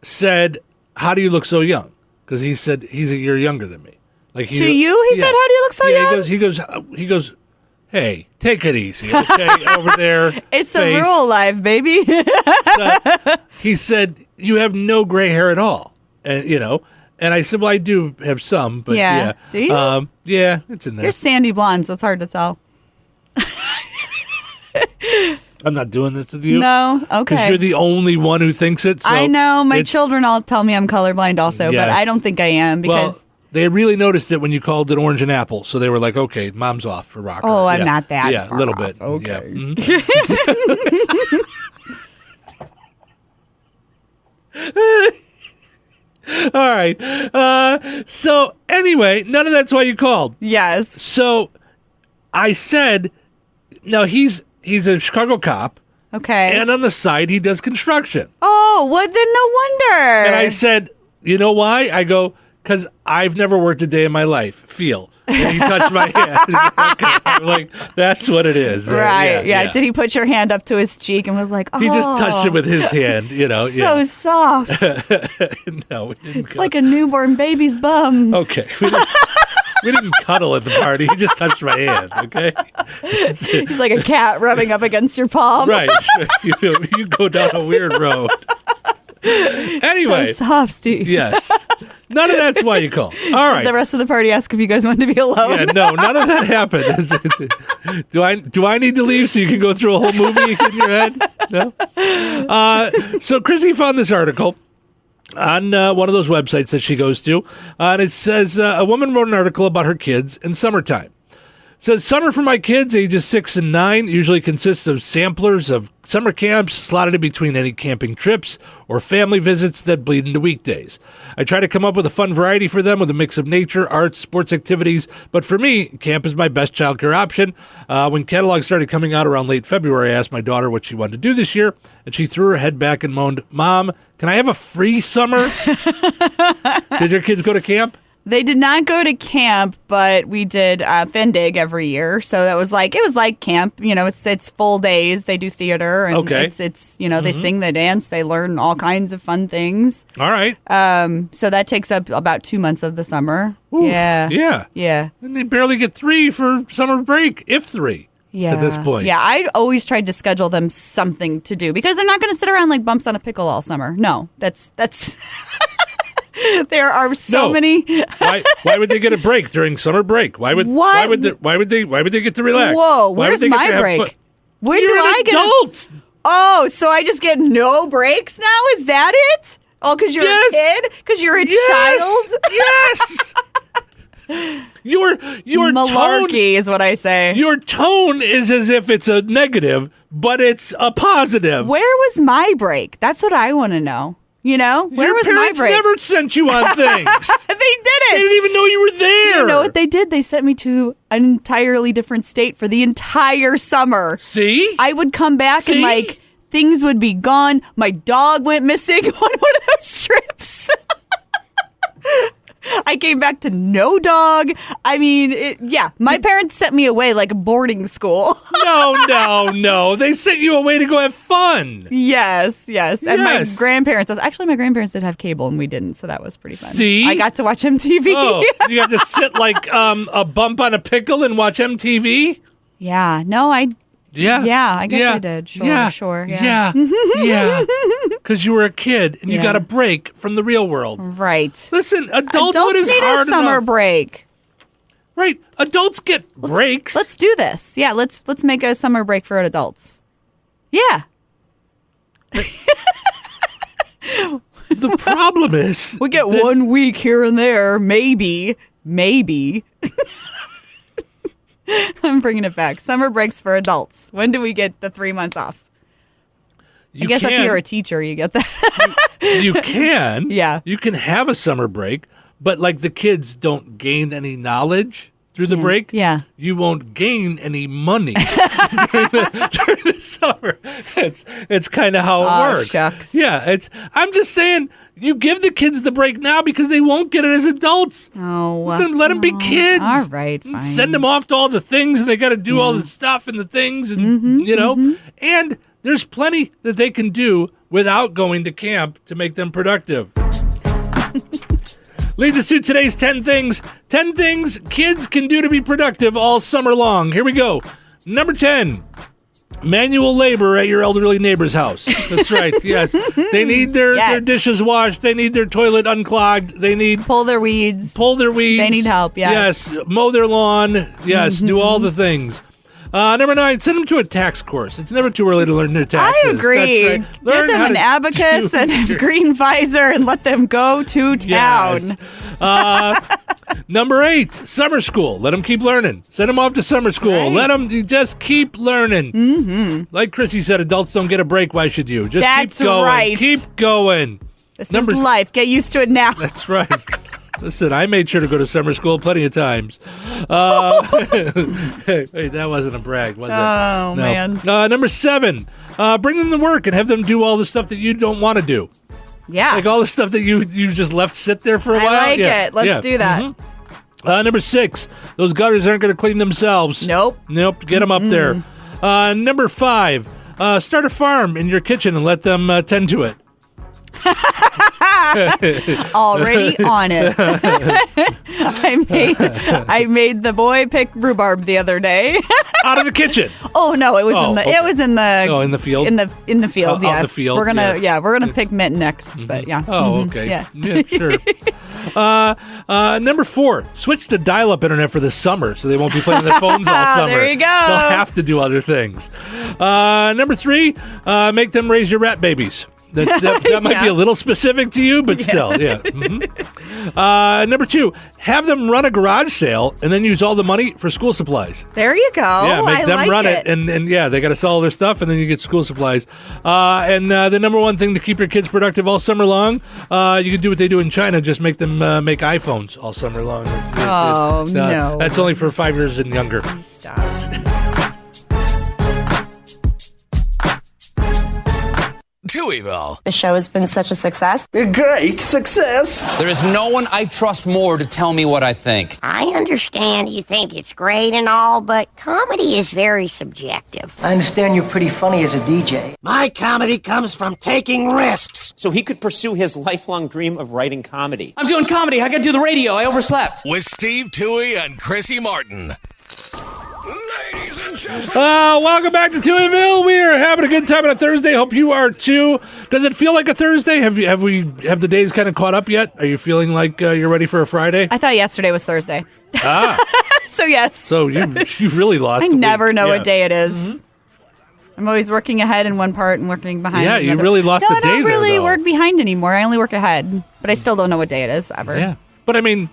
said, how do you look so young? Because he said he's a year younger than me. Like to you? He said, how do you look so young? He goes, hey, take it easy, okay, over there. It's the rural life, baby. So he said, you have no gray hair at all. And, and I said, well, I do have some, but yeah. Do you? Yeah, it's in there. You're sandy blonde, so it's hard to tell. I'm not doing this with you. No, okay. Because you're the only one who thinks it. So I know. My children all tell me I'm colorblind also, but I don't think I am because... Well, they really noticed it when you called it orange and apple, so they were like, okay, mom's off for rocker. Oh, I'm not that Yeah, a little off. bit. Okay. Yeah. All right. So anyway, none of that's why you called. Yes. So I said, no, he's a Chicago cop. Okay. And on the side, he does construction. Oh, well, then no wonder. And I said, you know why? I go, because I've never worked a day in my life. Feel. And he touched my hand. Okay. I'm like, that's what it is. Right. Yeah. Did he put your hand up to his cheek and was like, oh. He just touched it with his hand, So soft. No, we didn't. It's like a newborn baby's bum. Okay. We didn't cuddle at the party. He just touched my hand, okay? He's like a cat rubbing up against your palm. Right. You go down a weird road. Anyway. So soft, Steve. Yes. None of that's why you call. All right. The rest of the party asked if you guys wanted to be alone. Yeah, no, none of that happened. Do I need to leave so you can go through a whole movie in your head? No? So Chrissy found this article on one of those websites that she goes to, and it says a woman wrote an article about her kids in summertime. Says summer for my kids, ages 6 and 9, usually consists of samplers of summer camps slotted in between any camping trips or family visits that bleed into weekdays. I try to come up with a fun variety for them with a mix of nature, arts, sports activities, but for me, camp is my best childcare option. When catalogs started coming out around late February, I asked my daughter what she wanted to do this year, and she threw her head back and moaned, "Mom, can I have a free summer?" Did your kids go to camp? They did not go to camp, but we did Fendig every year. So it was like camp. You know, it's full days. They do theater, and okay. it's they sing, they dance, they learn all kinds of fun things. All right. So that takes up about 2 months of the summer. Ooh, yeah. And they barely get 3 for summer break, if 3. Yeah. At this point. Yeah, I always tried to schedule them something to do because they're not going to sit around like bumps on a pickle all summer. No, that's. There are so many. Why would they get a break during summer break? Why would they get to relax? Whoa, where's my break? Where do I get adult? Oh, so I just get no breaks now? Is that it? Oh, because you're a kid? Because you're a child? Yes. Your malarkey tone is what I say. Your tone is as if it's a negative, but it's a positive. Where was my break? That's what I want to know. You know, where was my parents break? Never sent you on things. They didn't. They didn't even know you were there. You know what they did? They sent me to an entirely different state for the entire summer. See? I would come back and like things would be gone. My dog went missing on one of those trips. I came back to no dog. I mean, my parents sent me away like boarding school. No. They sent you away to go have fun. Yes. And my grandparents, my grandparents did have cable and we didn't, so that was pretty fun. See? I got to watch MTV. Oh, you got to sit like a bump on a pickle and watch MTV? Yeah. No, I guess I did. Sure. Yeah. Because you were a kid and you got a break from the real world. Right. Listen, adulthood is need hard a summer enough. break. Right. Adults get breaks. Let's do this. Yeah, let's make a summer break for the Yeah. The problem is we get 1 week here and there, maybe. I'm bringing it back. Summer breaks for adults. When do we get the 3 months off? I guess if you're a teacher, you get that. You can. Yeah. You can have a summer break, but like the kids don't gain any knowledge through the break. Yeah. You won't gain any money during the summer. It's kind of how it works. Shucks. Yeah. I'm just saying, you give the kids the break now because they won't get it as adults. Oh. Let them be kids. All right, fine. Send them off to all the things, and they got to do all the stuff and the things, and and there's plenty that they can do without going to camp to make them productive. Leads us to today's 10 things. 10 things kids can do to be productive all summer long. Here we go. Number 10. Manual labor at your elderly neighbor's house. That's right. Yes. They need their dishes washed. They need their toilet unclogged. They need... Pull their weeds. They need help, yes. Mow their lawn. Yes. Do all the things. Number 9, send them to a tax course. It's never too early to learn their taxes. I agree. That's right. Learn Give them an abacus and a green visor and let them go to town. Yes. Number 8, summer school. Let them keep learning. Send them off to summer school. Right. Let them just keep learning. Mm-hmm. Like Chrissy said, adults don't get a break. Why should you? Just That's keep going. Right. Keep going. This is life. Get used to it now. That's right. Listen, I made sure to go to summer school plenty of times. Wait, that wasn't a brag, was it? Oh, no. man. Number 7, bring them to work and have them do all the stuff that you don't want to do. Yeah. Like all the stuff that you just left sit there for a while. I like it. Let's do that. Mm-hmm. Number 6, those gutters aren't going to clean themselves. Nope. Get them up there. Number 5, start a farm in your kitchen and let them tend to it. Already on it. I made the boy pick rhubarb the other day. Out of the kitchen. Oh no, it was in the field. In the field, yes. Out the field. We're gonna pick mint next, but yeah. Oh, okay. Yeah, sure. Number 4, switch to dial-up internet for the summer so they won't be playing on their phones all summer. There you go. They'll have to do other things. Number 3, make them raise your rat babies. That might be a little specific to you, but still, yeah. Number 2, have them run a garage sale and then use all the money for school supplies. There you go. Yeah, make them like run it. And yeah, they got to sell all their stuff and then you get school supplies. And the number one thing to keep your kids productive all summer long, you can do what they do in China, just make them make iPhones all summer long. No. That's only for 5 years and younger. Stop. Touhyville. The show has been such a success. A great success. There is no one I trust more to tell me what I think. I understand you think it's great and all, but comedy is very subjective. I understand you're pretty funny as a DJ. My comedy comes from taking risks. So he could pursue his lifelong dream of writing comedy. I'm doing comedy. I got to do the radio. I overslept. With Steve Touhy and Chrissy Martin. Welcome back to Touhyville. We are having a good time on a Thursday. Hope you are too. Does it feel like a Thursday? Have the days kind of caught up yet? Are you feeling like you're ready for a Friday? I thought yesterday was Thursday. So yes. So you really lost. I never know what day it is. Mm-hmm. I'm always working ahead in one part and working behind. Yeah, another. You really lost a day there. I don't really though. work behind anymore. I only work ahead, but I still don't know what day it is ever. Yeah, but I mean,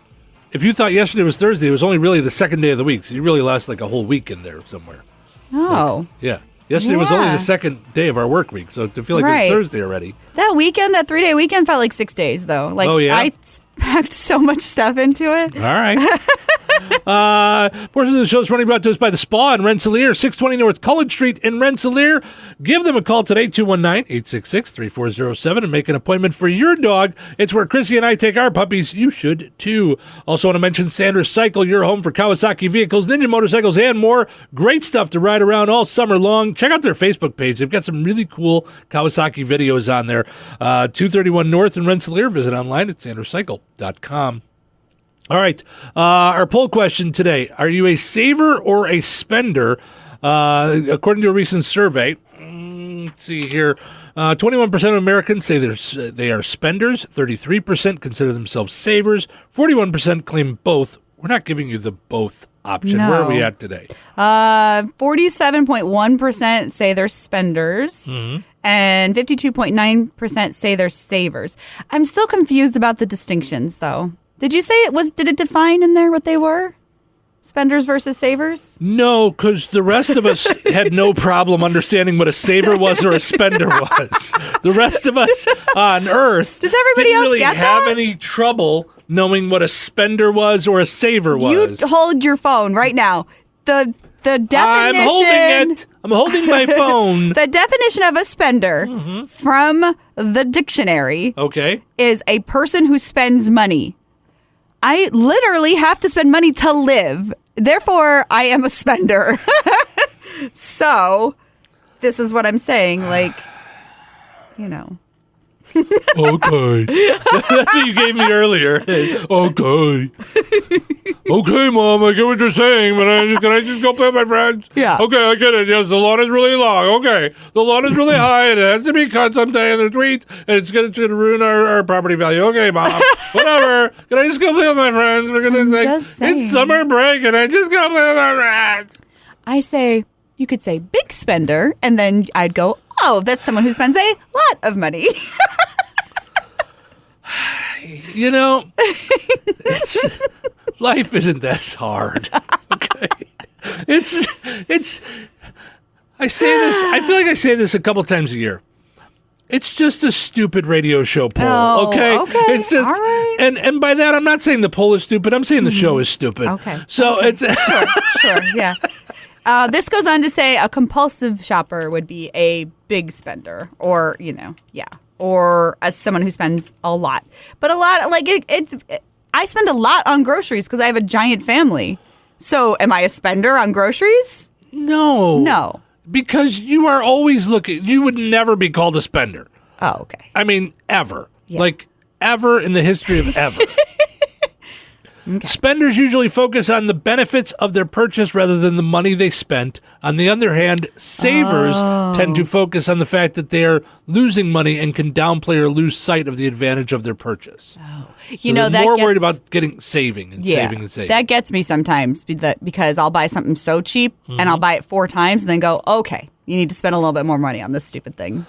if you thought yesterday was Thursday, it was only really the second day of the week, so you really lost like a whole week in there somewhere. Oh. Yeah. Yesterday was only the second day of our work week, so to feel like it was Thursday already. That weekend, that 3-day weekend felt like 6 days, though. Like, I packed so much stuff into it. All right. Portion of the show is running brought to us by the Spa in Rensselaer, 620 North College Street in Rensselaer. Give them a call today, 219-866-3407, and make an appointment for your dog. It's where Chrissy and I take our puppies. You should, too. Also want to mention Sanders Cycle, your home for Kawasaki vehicles, Ninja motorcycles, and more. Great stuff to ride around all summer long. Check out their Facebook page. They've got some really cool Kawasaki videos on there. 231 North in Rensselaer. Visit online at sanderscycle.com. All right. Our poll question today. Are you a saver or a spender? According to a recent survey, let's see here, 21% of Americans say they are spenders. 33% consider themselves savers. 41% claim both. We're not giving you the both option. No. Where are we at today? 47.1% say they're spenders. Mm-hmm. And 52.9% say they're savers. I'm still confused about the distinctions, though. Did you say did it define in there what they were? Spenders versus savers? No, because the rest of us had no problem understanding what a saver was or a spender was. The rest of us on Earth Does everybody didn't else really get have that? any trouble knowing what a spender was or a saver was. You hold your phone right now. The definition. I'm holding it. I'm holding my phone. The definition of a spender from the dictionary is a person who spends money. I literally have to spend money to live. Therefore, I am a spender. So, this is what I'm saying. Like, you know. Okay. That's what you gave me earlier. Okay. Okay, Mom, I get what you're saying, but can I just go play with my friends? Yeah. Okay, I get it. Yes, the lawn is really long. Okay. The lawn is really high, and it has to be cut someday, and there's weeds, and it's going to ruin our property value. Okay, Mom. Whatever. Can I just go play with my friends? For goodness sake. It's summer break, and I just go play with my friends. I say, you could say big spender, and then I'd go, oh, that's someone who spends a lot of money. You know, life isn't this hard. Okay, it's. I say this. I feel like I say this a couple times a year. It's just a stupid radio show poll. Oh, okay, it's just, all right. and by that I'm not saying the poll is stupid. I'm saying the show is stupid. Okay, so it's sure, yeah. This goes on to say a compulsive shopper would be a big spender, or or as someone who spends a lot. But a lot, like I spend a lot on groceries because I have a giant family. So am I a spender on groceries? No. Because you are always looking. You would never be called a spender. Oh, okay. I mean, ever. Yeah. Like, ever in the history of ever. Okay. Spenders usually focus on the benefits of their purchase rather than the money they spent. On the other hand, savers tend to focus on the fact that they are losing money and can downplay or lose sight of the advantage of their purchase. Oh. So they're more worried about saving and saving. That gets me sometimes because I'll buy something so cheap and I'll buy it 4 times and then go, okay, you need to spend a little bit more money on this stupid thing.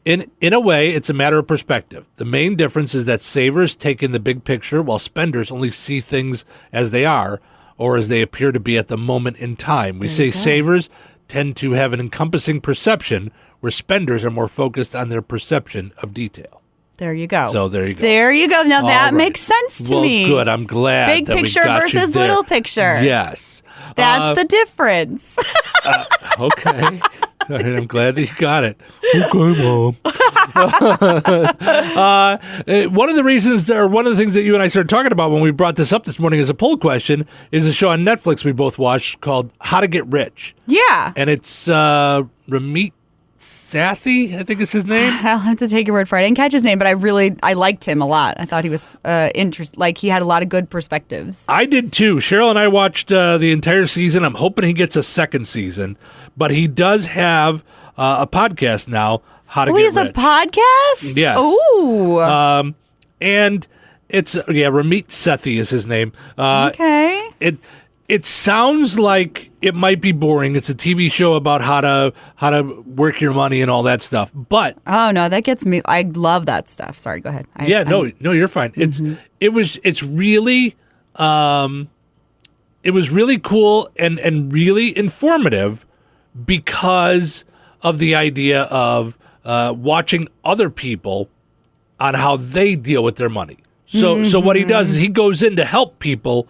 In a way, it's a matter of perspective. The main difference is that savers take in the big picture, while spenders only see things as they are or as they appear to be at the moment in time. We say savers tend to have an encompassing perception, where spenders are more focused on their perception of detail. There you go. So there you go. There you go. Now that right. makes sense to me. Well, good. I'm glad. Big that picture we got versus you there. little picture. Yes. That's the difference. Okay. All right, I'm glad that you got it. Okay, Mom. One of the reasons, or one of the things that you and I started talking about when we brought this up this morning as a poll question, is a show on Netflix we both watched called How to Get Rich. Yeah. And it's Ramit Sethi, I think is his name. I'll have to take your word for it. I didn't catch his name, but I liked him a lot. I thought he was he had a lot of good perspectives. I did too. Cheryl and I watched the entire season. I'm hoping he gets a second season, but he does have a podcast now, How to Get Rich. He has a podcast? Yes. Ooh. And it's, Ramit Sethi is his name. Okay. It sounds like it might be boring. It's a TV show about how to work your money and all that stuff. But oh no, that gets me. I love that stuff. Sorry, go ahead. No, you're fine. Mm-hmm. It was really cool and really informative because of the idea of watching other people on how they deal with their money. So what he does is he goes in to help people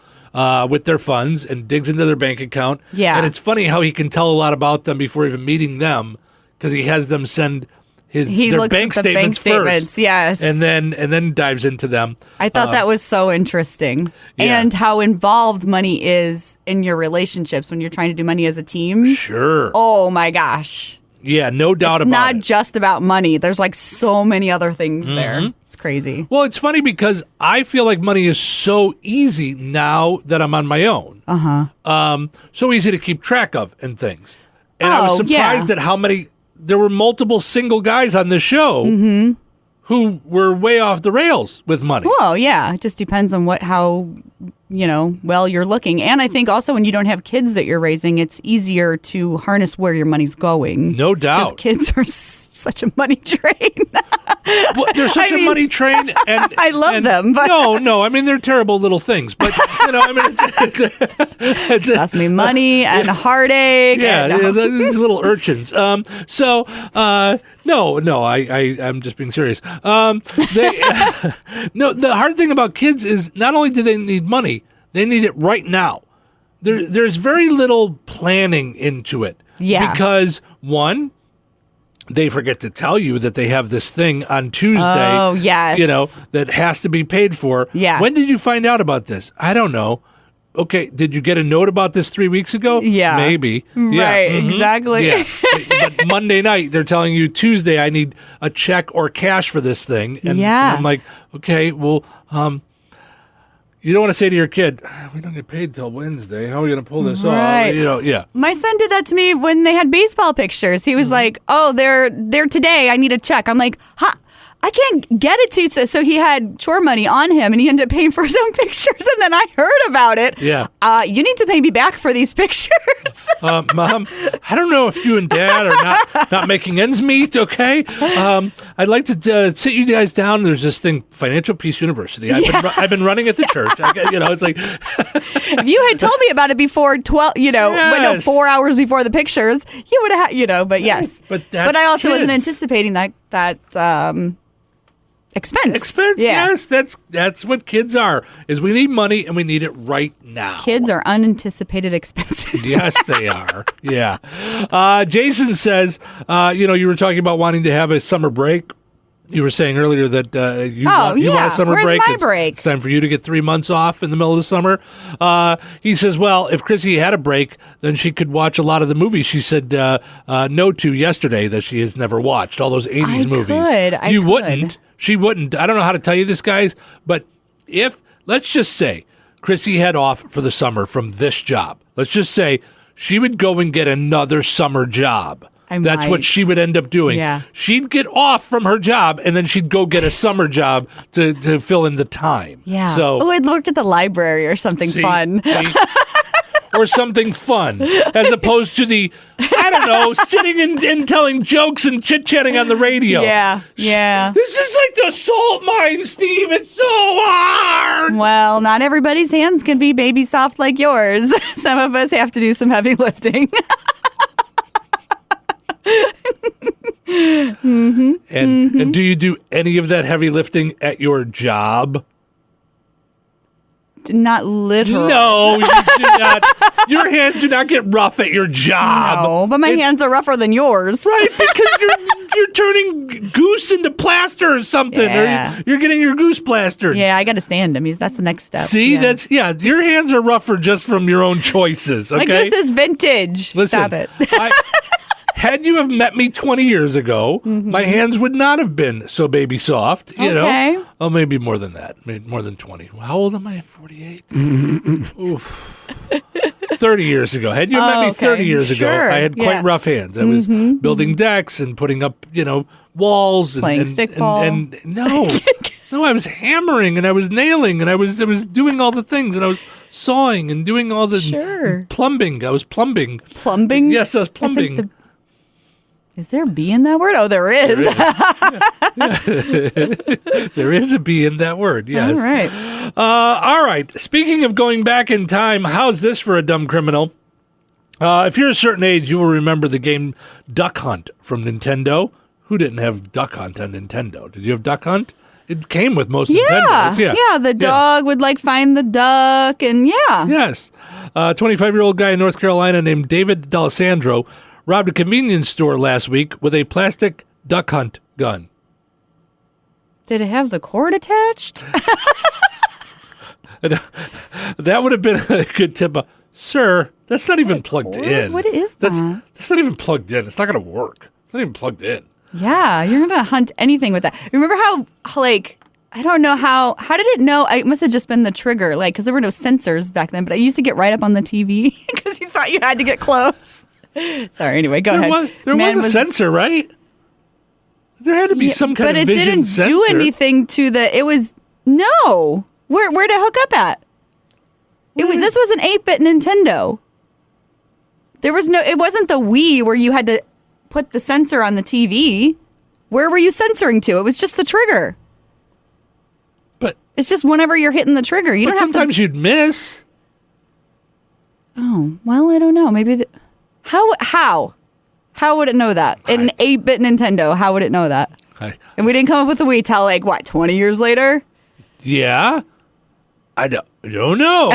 with their funds and digs into their bank account. Yeah. And it's funny how he can tell a lot about them before even meeting them, because he has them send their bank statements first. Yes. And then dives into them. I thought that was so interesting. Yeah. And how involved money is in your relationships when you're trying to do money as a team. Sure. Oh my gosh. Yeah, no doubt It's about it. not just about money. There's like so many other things there. It's crazy. Well, it's funny because I feel like money is so easy now that I'm on my own. So easy to keep track of and things. And I was surprised at how many, there were multiple single guys on this show who were way off the rails with money. Well, yeah. It just depends on how well you're looking. And I think also when you don't have kids that you're raising, it's easier to harness where your money's going. No doubt. Because kids are such a money drain. Well, they're such a money train, and I love them. But no, I mean they're terrible little things. But it's cost me money and heartache. Yeah, these little urchins. I'm just being serious. The hard thing about kids is not only do they need money, they need it right now. There's very little planning into it. Yeah, because one, they forget to tell you that they have this thing on Tuesday. Oh, yes. That has to be paid for. Yeah. When did you find out about this? I don't know. Okay, did you get a note about this 3 weeks ago? Yeah. Maybe. Right, exactly. Yeah. But Monday night, they're telling you Tuesday, I need a check or cash for this thing. And I'm like, okay, well, you don't want to say to your kid, we don't get paid till Wednesday. How are we going to pull this off? Yeah. My son did that to me when they had baseball pictures. He was like, oh, they're today. I need a check. I'm like, I can't get it to you. So he had chore money on him, and he ended up paying for his own pictures. And then I heard about it. Yeah. You need to pay me back for these pictures. Mom, I don't know if you and Dad are not making ends meet, okay? I'd like to sit you guys down. There's this thing, Financial Peace University. I've been running at the church. It's like... If you had told me about it before 12, 4 hours before the pictures, you would have but yes. But I also wasn't anticipating that expense. Yes, that's what kids are. Is we need money and we need it right now. Kids are unanticipated expenses. Yes, they are. Yeah. Jason says, you were talking about wanting to have a summer break. You were saying earlier that you want a summer Where's break. My break. It's time for you to get 3 months off in the middle of the summer. He says, well, if Chrissy had a break, then she could watch a lot of the movies she said no to yesterday that she has never watched, all those 80s movies. You wouldn't. She wouldn't. I don't know how to tell you this, guys, but let's just say Chrissy had off for the summer from this job. Let's just say she would go and get another summer job. That's what she would end up doing. Yeah. She'd get off from her job, and then she'd go get a summer job to fill in the time. Yeah. So, I'd work at the library or something fun. or something fun, as opposed to the, I don't know, sitting and telling jokes and chit-chatting on the radio. Yeah. This is like the salt mine, Steve. It's so hard. Well, not everybody's hands can be baby soft like yours. Some of us have to do some heavy lifting. And do you do any of that heavy lifting at your job? Not literal. No, you do not. Your hands do not get rough at your job. No, but my hands are rougher than yours. Right, because you're turning goose into plaster or something. Yeah. Or you're getting your goose plastered. Yeah, I got to sand them. That's the next step. See, your hands are rougher just from your own choices, okay? My goose is vintage. Listen, Stop it. Had you have met me 20 years ago, my hands would not have been so baby soft, you know? Oh, maybe more than that. Maybe more than 20. How old am I? 48? Oof. 30 years ago. Had you met me 30 years ago, I had quite rough hands. I was building decks and putting up, walls. Playing stickball. And no. No, I was hammering and I was nailing and I was doing all the things and I was sawing and doing all the plumbing. I was plumbing. Plumbing? Yes, I was plumbing. Is there a B in that word? Oh, there is. There is a B in that word, yes. All right. All right. Speaking of going back in time, how's this for a dumb criminal? If you're a certain age, you will remember the game Duck Hunt from Nintendo. Who didn't have Duck Hunt on Nintendo? Did you have Duck Hunt? It came with most Nintendos. Yeah, the dog would find the duck and Yes. A 25-year-old guy in North Carolina named David D'Alessandro robbed a convenience store last week with a plastic duck hunt gun. Did it have the cord attached? That would have been a good tip. Sir, that's not even plugged in. What is that? That's not even plugged in. It's not going to work. It's not even plugged in. Yeah, you're going to hunt anything with that. Remember how, I don't know how did it know? It must have just been the trigger, because there were no sensors back then, but I used to get right up on the TV because you thought you had to get close. Sorry, anyway, go ahead. There was a sensor, right? There had to be some kind of vision sensor. But it didn't do anything to no. Where'd it hook up at? This was an 8-bit Nintendo. It wasn't the Wii where you had to put the sensor on the TV. Where were you censoring to? It was just the trigger. But it's just whenever you're hitting the trigger. Sometimes you'd miss. Oh, well, I don't know. Maybe How would it know that? In an 8-bit Nintendo, how would it know that? And we didn't come up with the Wii till 20 years later? Yeah. I don't know.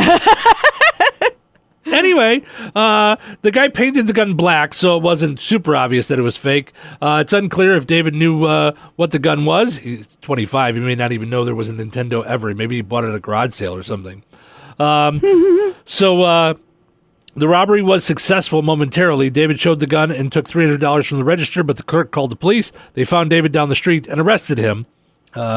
Anyway, the guy painted the gun black, so it wasn't super obvious that it was fake. It's unclear if David knew what the gun was. He's 25. He may not even know there was a Nintendo ever. Maybe he bought it at a garage sale or something. The robbery was successful momentarily. David showed the gun and took $300 from the register, but the clerk called the police. They found David down the street and arrested him.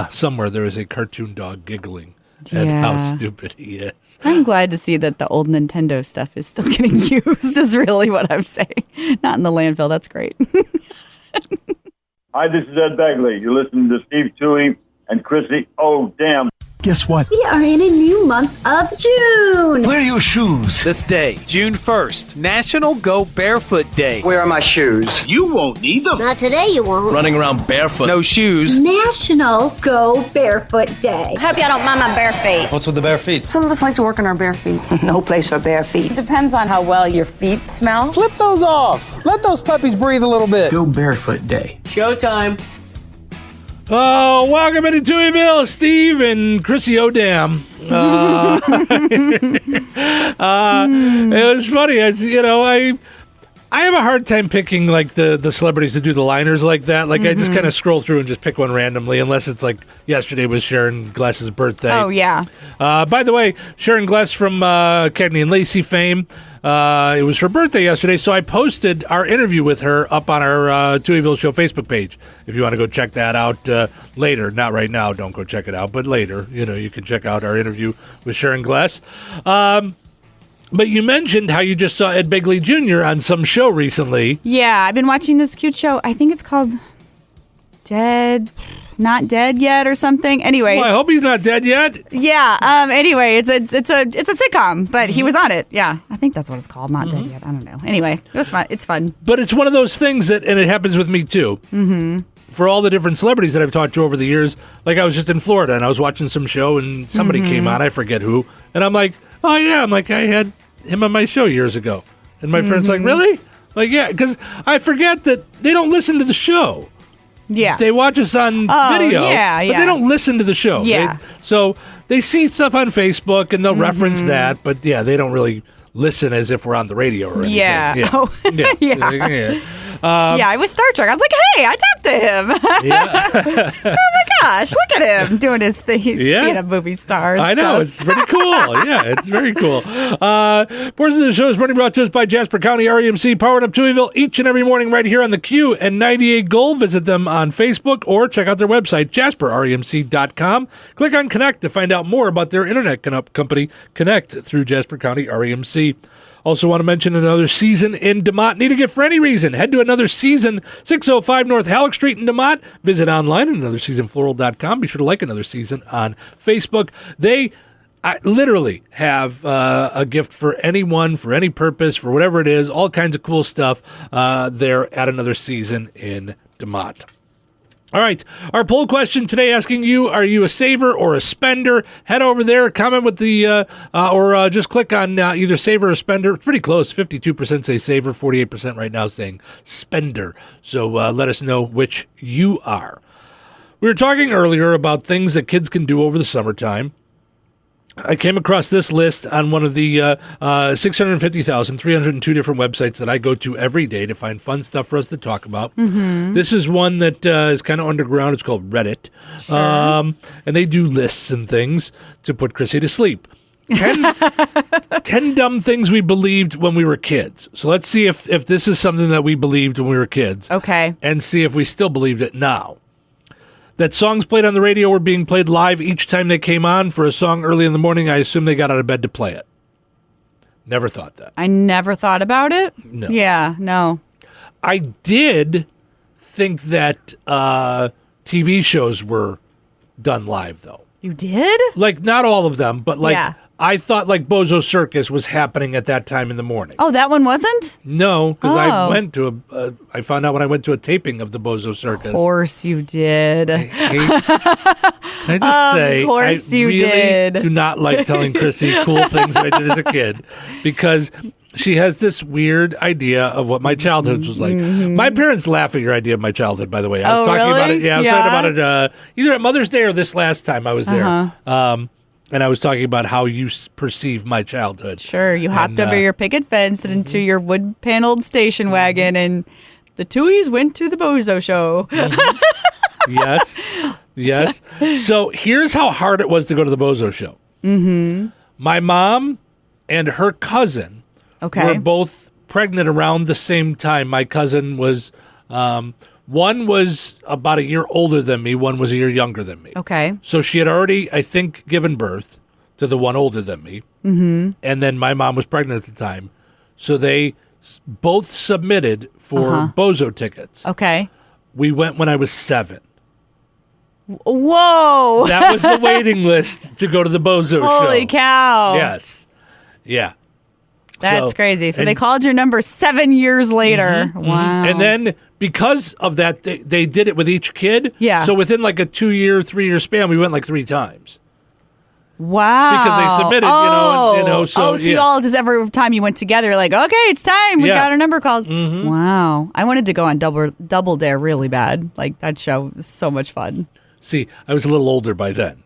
Somewhere there is a cartoon dog giggling at how stupid he is. I'm glad to see that the old Nintendo stuff is still getting used, is really what I'm saying. Not in the landfill. That's great. Hi, this is Ed Begley. You're listening to Steve Touhy and Chrissy. Oh, damn. Guess what? We are in a new month of June. Where are your shoes? This day, June 1st, National Go Barefoot Day. Where are my shoes? You won't need them. Not today, you won't. Running around barefoot. No shoes. National Go Barefoot Day. Hope y'all don't mind my bare feet. What's with the bare feet? Some of us like to work on our bare feet. No place for bare feet. Depends on how well your feet smell. Flip those off. Let those puppies breathe a little bit. Go Barefoot Day. Showtime. Oh, welcome into Touhyville, Steve and Chrissy O'Dam. It was funny. I have a hard time picking the celebrities to do the liners like that. I just kind of scroll through and just pick one randomly, unless it's yesterday was Sharon Gless's birthday. Oh, yeah. By the way, Sharon Gless from Cagney and Lacey fame. It was her birthday yesterday, so I posted our interview with her up on our Touhyville Show Facebook page. If you want to go check that out later, not right now, don't go check it out, but later, you can check out our interview with Sharon Gless. But you mentioned how you just saw Ed Begley Jr. on some show recently. Yeah, I've been watching this cute show. I think it's called Dead. not dead yet or something. Anyway. Well, I hope he's not dead yet. Yeah. Anyway, it's a sitcom, but he was on it. Yeah. I think that's what it's called. Not dead yet. I don't know. Anyway, it was fun. It's fun. But it's one of those things and it happens with me too. Mm-hmm. For all the different celebrities that I've talked to over the years, like I was just in Florida and I was watching some show and somebody came on, I forget who, and I'm like, oh yeah, I had him on my show years ago. And my friend's like, really? Like, yeah, because I forget that they don't listen to the show. Yeah. They watch us on video, but they don't listen to the show. Yeah. So they see stuff on Facebook and they'll reference that, but yeah, they don't really listen as if we're on the radio or anything. Yeah. Oh, yeah. I was Star Trek. I was like, hey, I talked to him. Yeah. Oh my gosh, look at him doing his thing. He's being a movie star. I know, it's pretty cool. Yeah, it's very cool. Portions of the show is brought to us by Jasper County REMC, powering up Touhyville each and every morning right here on the Q and 98 Gold. Visit them on Facebook or check out their website, jasperremc.com. Click on Connect to find out more about their internet company, Connect, through Jasper County REMC. Also want to mention another season in DeMott. Need a gift for any reason? Head to Another Season, 605 North Halleck Street in DeMott. Visit online at anotherseasonfloral.com. Be sure to like Another Season on Facebook. They literally have a gift for anyone, for any purpose, for whatever it is, all kinds of cool stuff there at Another Season in DeMott. All right, our poll question today asking you, are you a saver or a spender? Head over there, comment with the, or just click on either saver or spender. It's pretty close. 52% say saver, 48% right now saying spender. So let us know which you are. We were talking earlier about things that kids can do over the summertime. I came across this list on one of the 650,302 different websites that I go to every day to find fun stuff for us to talk about. Mm-hmm. This is one that is kind of underground. It's called Reddit. Sure. And they do lists and things to put Chrissy to sleep. 10 dumb things we believed when we were kids. So let's see if this is something that we believed when we were kids. Okay. And see if we still believed it now. That songs played on the radio were being played live each time they came on. For a song early in the morning, I assume they got out of bed to play it. Never thought that. I never thought about it. No. Yeah, no. I did think that TV shows were done live, though. You did? Like, not all of them, but like... Yeah. I thought like Bozo Circus was happening at that time in the morning. Oh, that one wasn't? No, because I went to I found out when I went to a taping of the Bozo Circus. Of course you did. Can I just say, of course you really did. do not like telling Chrissy cool things that I did as a kid because she has this weird idea of what my childhood was like. Mm-hmm. My parents laugh at your idea of my childhood, by the way. I was talking about it. Yeah, I was talking about it either at Mother's Day or this last time I was there. Uh-huh. And I was talking about how you perceive my childhood. Sure, you hopped over your picket fence and into your wood-paneled station wagon, and the Tuohys went to the Bozo Show. Yes. So here's how hard it was to go to the Bozo Show. Mm-hmm. My mom and her cousin were both pregnant around the same time. My cousin was... one was about a year older than me. One was a year younger than me. Okay. So she had already, I think, given birth to the one older than me. Mm-hmm. And then my mom was pregnant at the time. So they both submitted for Bozo tickets. Okay. We went when I was 7. Whoa. That was the waiting list to go to the Bozo Show. Holy cow. Yes. Yeah. That's crazy. So they called your number 7 years later. Mm-hmm, wow. And then because of that, they did it with each kid. Yeah. So within like a 2-year, 3-year span, we went like 3 times. Wow. Because they submitted, so you all just every time you went together, like, okay, it's time. We got our number called. Mm-hmm. Wow. I wanted to go on Double Dare really bad. Like, that show was so much fun. See, I was a little older by then.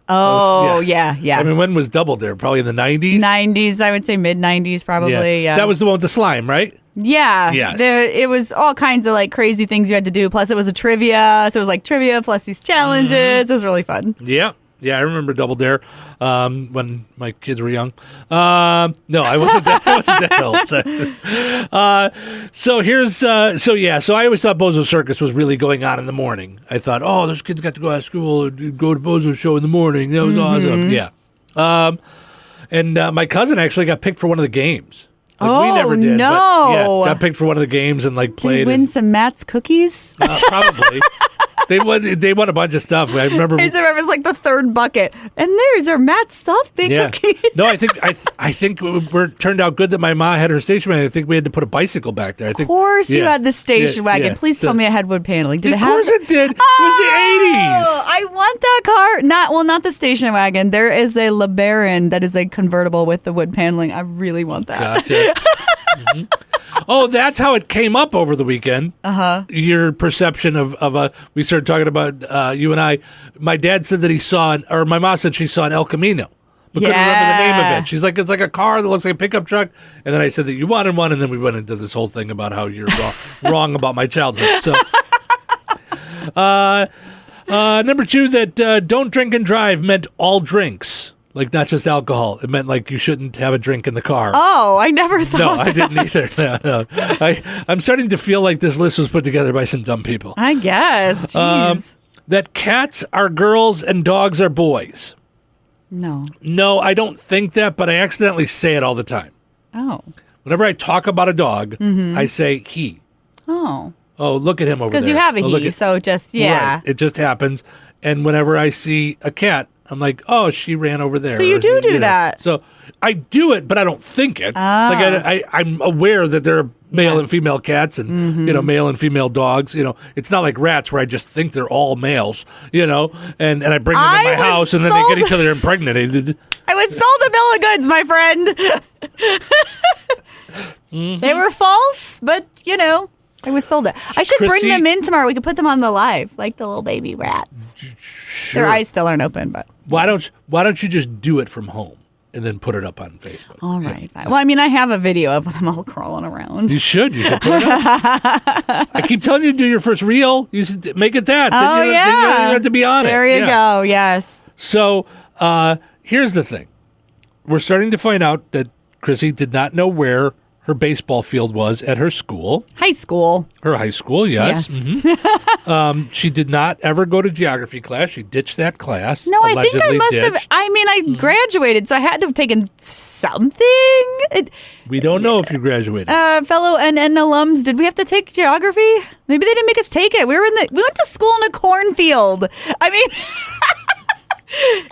Oh, yeah. I mean, when was Double Dare? Probably in the 90s? 90s, I would say mid-90s probably, yeah. That was the one with the slime, right? Yeah. Yes. It was all kinds of, like, crazy things you had to do. Plus, it was a trivia. So it was, like, trivia plus these challenges. Mm-hmm. It was really fun. Yeah. Yeah, I remember Double Dare when my kids were young. No, I wasn't that old. So I always thought Bozo Circus was really going on in the morning. I thought, oh, those kids got to go out of school and go to Bozo Show in the morning. That was awesome. Yeah. And my cousin actually got picked for one of the games. Like, we never did. No. But, got picked for one of the games and like played. Did you win some Matt's cookies? Probably. They won a bunch of stuff. I remember. I just remember it's like the third bucket, and there's our Matt's stuffed big cookies. No, I think we turned out good that my mom had her station wagon. I think we had to put a bicycle back there. I think. Of course, you had the station wagon. Yeah. Please tell me it had wood paneling. Did of it have? Of course it did. It was the 80s. I want that car. Not the station wagon. There is a LeBaron that is a convertible with the wood paneling. I really want that. Gotcha. Mm-hmm. Oh, that's how it came up over the weekend. Your perception of we started talking about you and I. My dad said that he saw or my mom said she saw an El Camino, but couldn't remember the name of it. She's like, it's like a car that looks like a pickup truck. And then I said that you wanted one, and then we went into this whole thing about how you're wrong about my childhood. So, number 2, that don't drink and drive meant all drinks. Like, not just alcohol. It meant, like, you shouldn't have a drink in the car. Oh, I never thought No, that. I didn't either. No. I'm starting to feel like this list was put together by some dumb people. I guess. Jeez. That cats are girls and dogs are boys. No. No, I don't think that, but I accidentally say it all the time. Oh. Whenever I talk about a dog, I say he. Oh. Oh, look at him over there. Because you have a Oh, he, so just, yeah. Right, it just happens. And whenever I see a cat, I'm like, oh, she ran over there. So you do that. So I do it, but I don't think it. Like I'm aware that there are male and female cats and, male and female dogs. It's not like rats where I just think they're all males, and I bring them in my house and then they get each other impregnated. I was sold a bill of goods, my friend. They were false, but, I was sold it. I should bring them in tomorrow. We could put them on the live, like the little baby rats. Sure. Their eyes still aren't open, but why don't you just do it from home and then put it up on Facebook? All right. Fine. Well, I have a video of them all crawling around. You should put it up. I keep telling you to do your first reel. You should make it that. Oh, then you don't have to be on there it. There you go. Yes. So here's the thing. We're starting to find out that Chrissy did not know where her baseball field was at her school. High school. Her high school, yes. Mm-hmm. She did not ever go to geography class. She ditched that class. No, I think I must ditched. have. I graduated, so I had to have taken something. We don't know if you graduated. Fellow NN alums, did we have to take geography? Maybe they didn't make us take it. We went to school in a cornfield.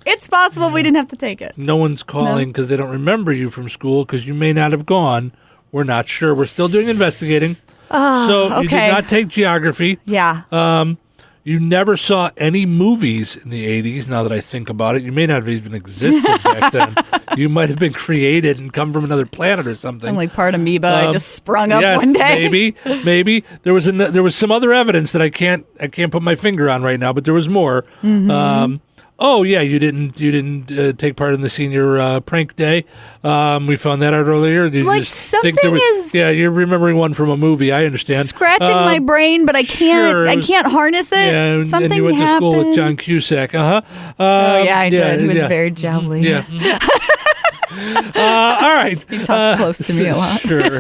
It's possible we didn't have to take it. No one's calling because they don't remember you from school because you may not have gone. We're not sure. We're still doing investigating. So you did not take geography. Yeah. You never saw any movies in the 80s, now that I think about it. You may not have even existed back then. You might have been created and come from another planet or something. I'm like part amoeba. I just sprung up one day. Maybe. There was some other evidence that I can't put my finger on right now, but there was more. Mm-hmm. Oh yeah, you didn't take part in the senior prank day. We found that out earlier. You're remembering one from a movie. I understand. Scratching my brain, but I can't. I can't harness it. Yeah, something and you went happened. to school with John Cusack. Oh yeah, I did. He was very jowly. Yeah. All right. He talked close to me a lot. Sure.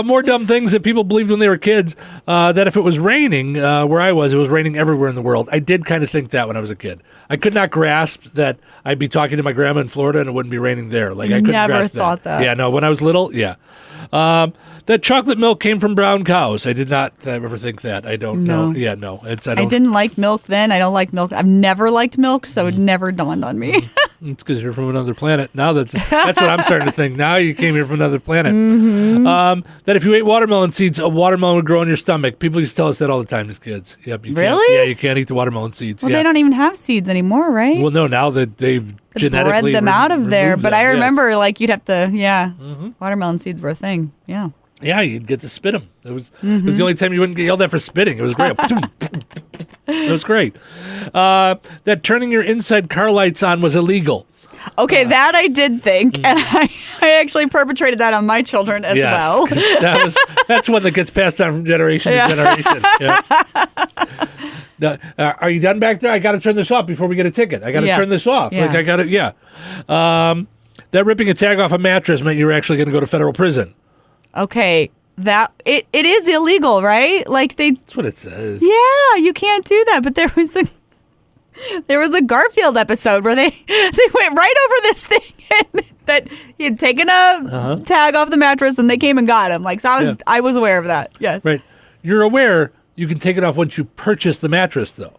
More dumb things that people believed when they were kids. That if it was raining where I was, it was raining everywhere in the world. I did kind of think that when I was a kid. I could not grasp that I'd be talking to my grandma in Florida and it wouldn't be raining there. Like I couldn't never grasp thought that. Yeah, no. When I was little, yeah. That chocolate milk came from brown cows. I did not ever think that. I don't know. Yeah, no. I didn't like milk then. I don't like milk. I've never liked milk, so it never dawned on me. It's because you're from another planet. Now that's what I'm starting to think. Now you came here from another planet. Mm-hmm. That if you ate watermelon seeds, a watermelon would grow in your stomach. People used to tell us that all the time as kids. Yep, really? You can't eat the watermelon seeds. Well, they don't even have seeds anymore, right? Well, no, now that they've genetically bred them out of there. But I remember, yes. Mm-hmm. you'd have to, watermelon seeds were a thing. Yeah. Yeah, you'd get to spit them. It was the only time you wouldn't get yelled at for spitting. It was great. It was great. That turning your inside car lights on was illegal. Okay, that I did think, and I actually perpetrated that on my children as well. That's one that gets passed on from generation to generation. Yeah. Now, are you done back there? I got to turn this off before we get a ticket. I got to turn this off. Yeah. Like I got to, that ripping a tag off a mattress meant you were actually going to go to federal prison. Okay, that it is illegal, right? Like that's what it says. Yeah, you can't do that. But there was a Garfield episode where they went right over this thing and that he had taken a tag off the mattress and they came and got him. Like, so I was aware of that. Yes. Right. You're aware You can take it off once you purchase the mattress, though.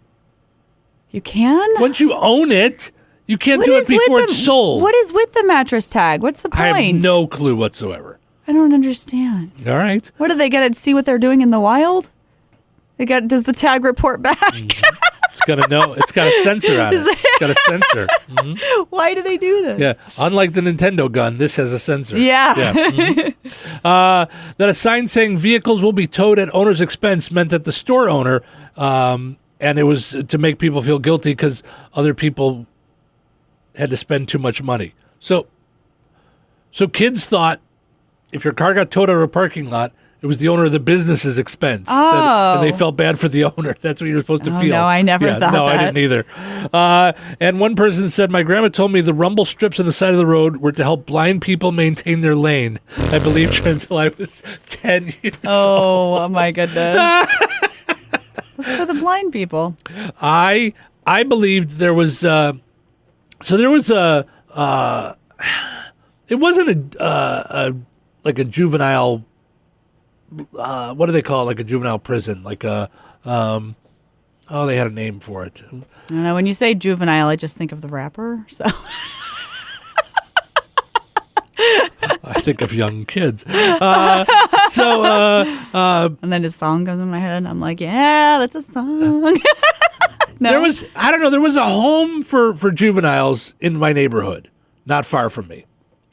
You can? Once you own it, you can't do it before it's sold. What is with the mattress tag? What's the point? I have no clue whatsoever. I don't understand. All right. What do they got to see what they're doing in the wild? Does the tag report back? It's got to know. It's got a sensor on it. It's got a sensor. Mm-hmm. Why do they do this? Yeah. Unlike the Nintendo gun, this has a sensor. Yeah. Mm-hmm. That a sign saying vehicles will be towed at owner's expense meant that the store owner, and it was to make people feel guilty because other people had to spend too much money. So kids thought if your car got towed out of a parking lot, it was the owner of the business's expense. Oh. And they felt bad for the owner. That's what you're supposed to feel. No, I never thought that. No, I didn't either. And one person said, my grandma told me the rumble strips on the side of the road were to help blind people maintain their lane. I believed her until I was 10 years old. Oh, my goodness. That's for the blind people. I believed there was... it wasn't like a juvenile... what do they call it? Like a juvenile prison? Like a... they had a name for it. I don't know. When you say juvenile, I just think of the rapper. So I think of young kids. And then his song comes in my head, and I'm like, yeah, that's a song. No. There was a home for juveniles in my neighborhood, not far from me.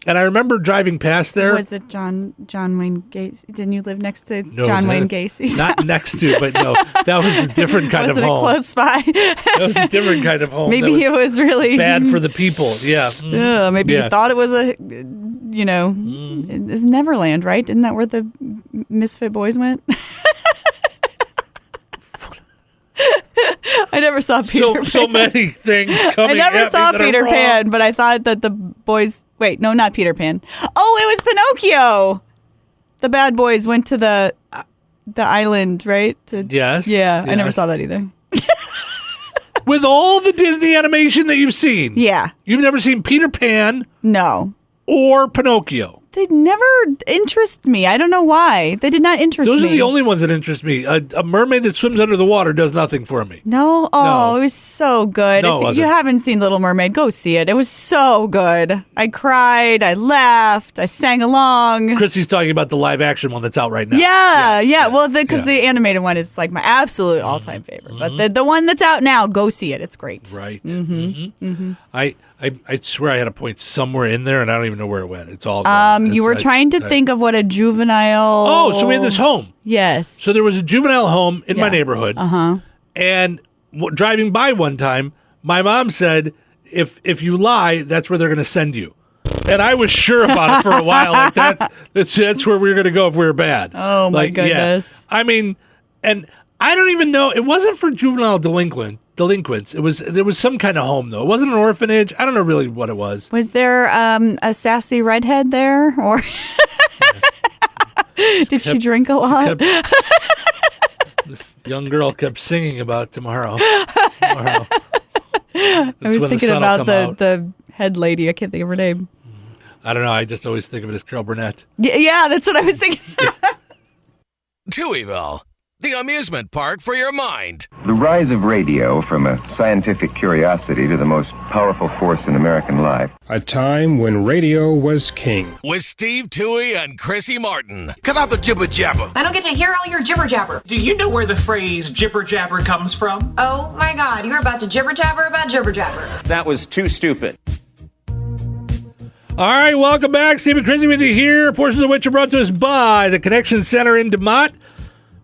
And I remember driving past there. Was it John Wayne Gacy? Didn't you live next to No, John Wayne Gacy's Not house? next to, but no. That was a different kind of home. Was it close by? That was a different kind of home. Maybe it was really... bad for the people, yeah. Maybe you thought it was it's Neverland, right? Isn't that where the Misfit Boys went? I never saw Peter Pan. So many things coming I never at saw me that Peter are wrong. Pan, but I thought that the boys... Wait, no, not Peter Pan. Oh, it was Pinocchio. The bad boys went to the island, right? Yes. Yeah, I never yes. saw that either. With all the Disney animation that you've seen. Yeah. You've never seen Peter Pan. No. Or Pinocchio. They never interest me. I don't know why. They did not interest me. Those are the only ones that interest me. A mermaid that swims under the water does nothing for me. No? Oh, It was so good. No, it if wasn't. you haven't seen Little Mermaid, go see it. It was so good. I cried. I laughed. I sang along. Chrissy's talking about the live action one that's out right now. Yeah. Well, because the animated one is like my absolute all-time favorite. But the one that's out now, go see it. It's great. Right. Mm-hmm. I swear I had a point somewhere in there, and I don't even know where it went. It's all gone. You were trying to think of what a juvenile... Oh, so we had this home. Yes. So there was a juvenile home in my neighborhood. Uh-huh. And driving by one time, my mom said, if you lie, that's where they're going to send you. And I was sure about it for a while. Like that's where we were going to go if we were bad. Oh, my goodness. Yeah. I mean, and I don't even know. It wasn't for juvenile delinquents. There was some kind of home, though. It wasn't an orphanage. I don't know really what it was. Was there a sassy redhead there? Or did she drink a lot? This young girl kept singing about tomorrow. I was thinking about the head lady. I can't think of her name. I don't know. I just always think of it as Carol Burnett. Yeah, that's what I was thinking. Touhyville, the amusement park for your mind. The rise of radio from a scientific curiosity to the most powerful force in American life. A time when radio was king. With Steve Touhy and Chrissy Martin. Cut out the jibber jabber. I don't get to hear all your jibber jabber. Do you know where the phrase jibber jabber comes from? Oh my God, you're about to jibber jabber about jibber jabber. That was too stupid. All right, welcome back. Steve and Chrissy with you here. Portions of which are brought to us by the Connection Center in DeMott.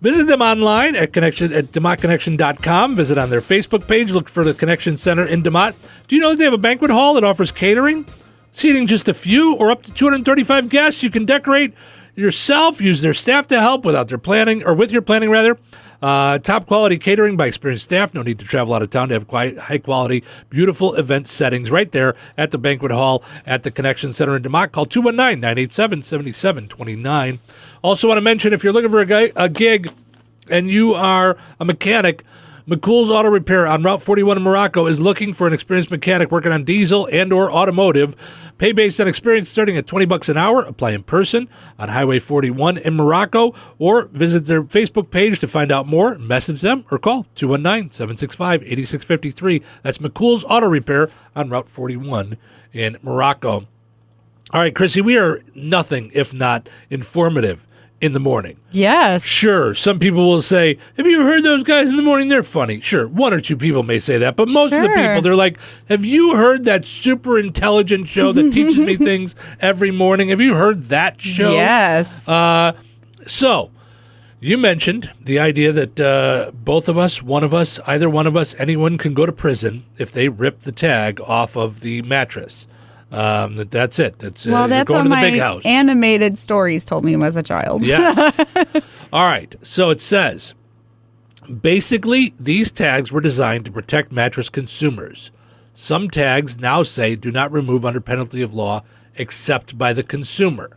Visit them online at DeMottConnection.com. Visit on their Facebook page. Look for the Connection Center in DeMott. Do you know that they have a banquet hall that offers catering? Seating just a few or up to 235 guests. You can decorate yourself, use their staff to help with your planning. Top quality catering by experienced staff. No need to travel out of town to have high quality, beautiful event settings right there at the banquet hall at the Connection Center in DeMott. Call 219-987-7729. Also want to mention, if you're looking for a gig and you are a mechanic, McCool's Auto Repair on Route 41 in Morocco is looking for an experienced mechanic working on diesel and or automotive. Pay based on experience starting at $20 an hour. Apply in person on Highway 41 in Morocco or visit their Facebook page to find out more. Message them or call 219-765-8653. That's McCool's Auto Repair on Route 41 in Morocco. All right, Chrissy, we are nothing if not informative in the morning. Yes. Sure, some people will say, have you heard those guys in the morning? They're funny. Sure, one or two people may say that, but most of the people, they're like, have you heard that super intelligent show that teaches me things every morning? Have you heard that show? Yes. So, you mentioned the idea that both of us, one of us, either one of us, anyone can go to prison if they rip the tag off of the mattress. That's it. That's well, that's you're going what to the big my house. animated stories told me as a child. Yes. All right. So it says, basically, these tags were designed to protect mattress consumers. Some tags now say do not remove under penalty of law except by the consumer.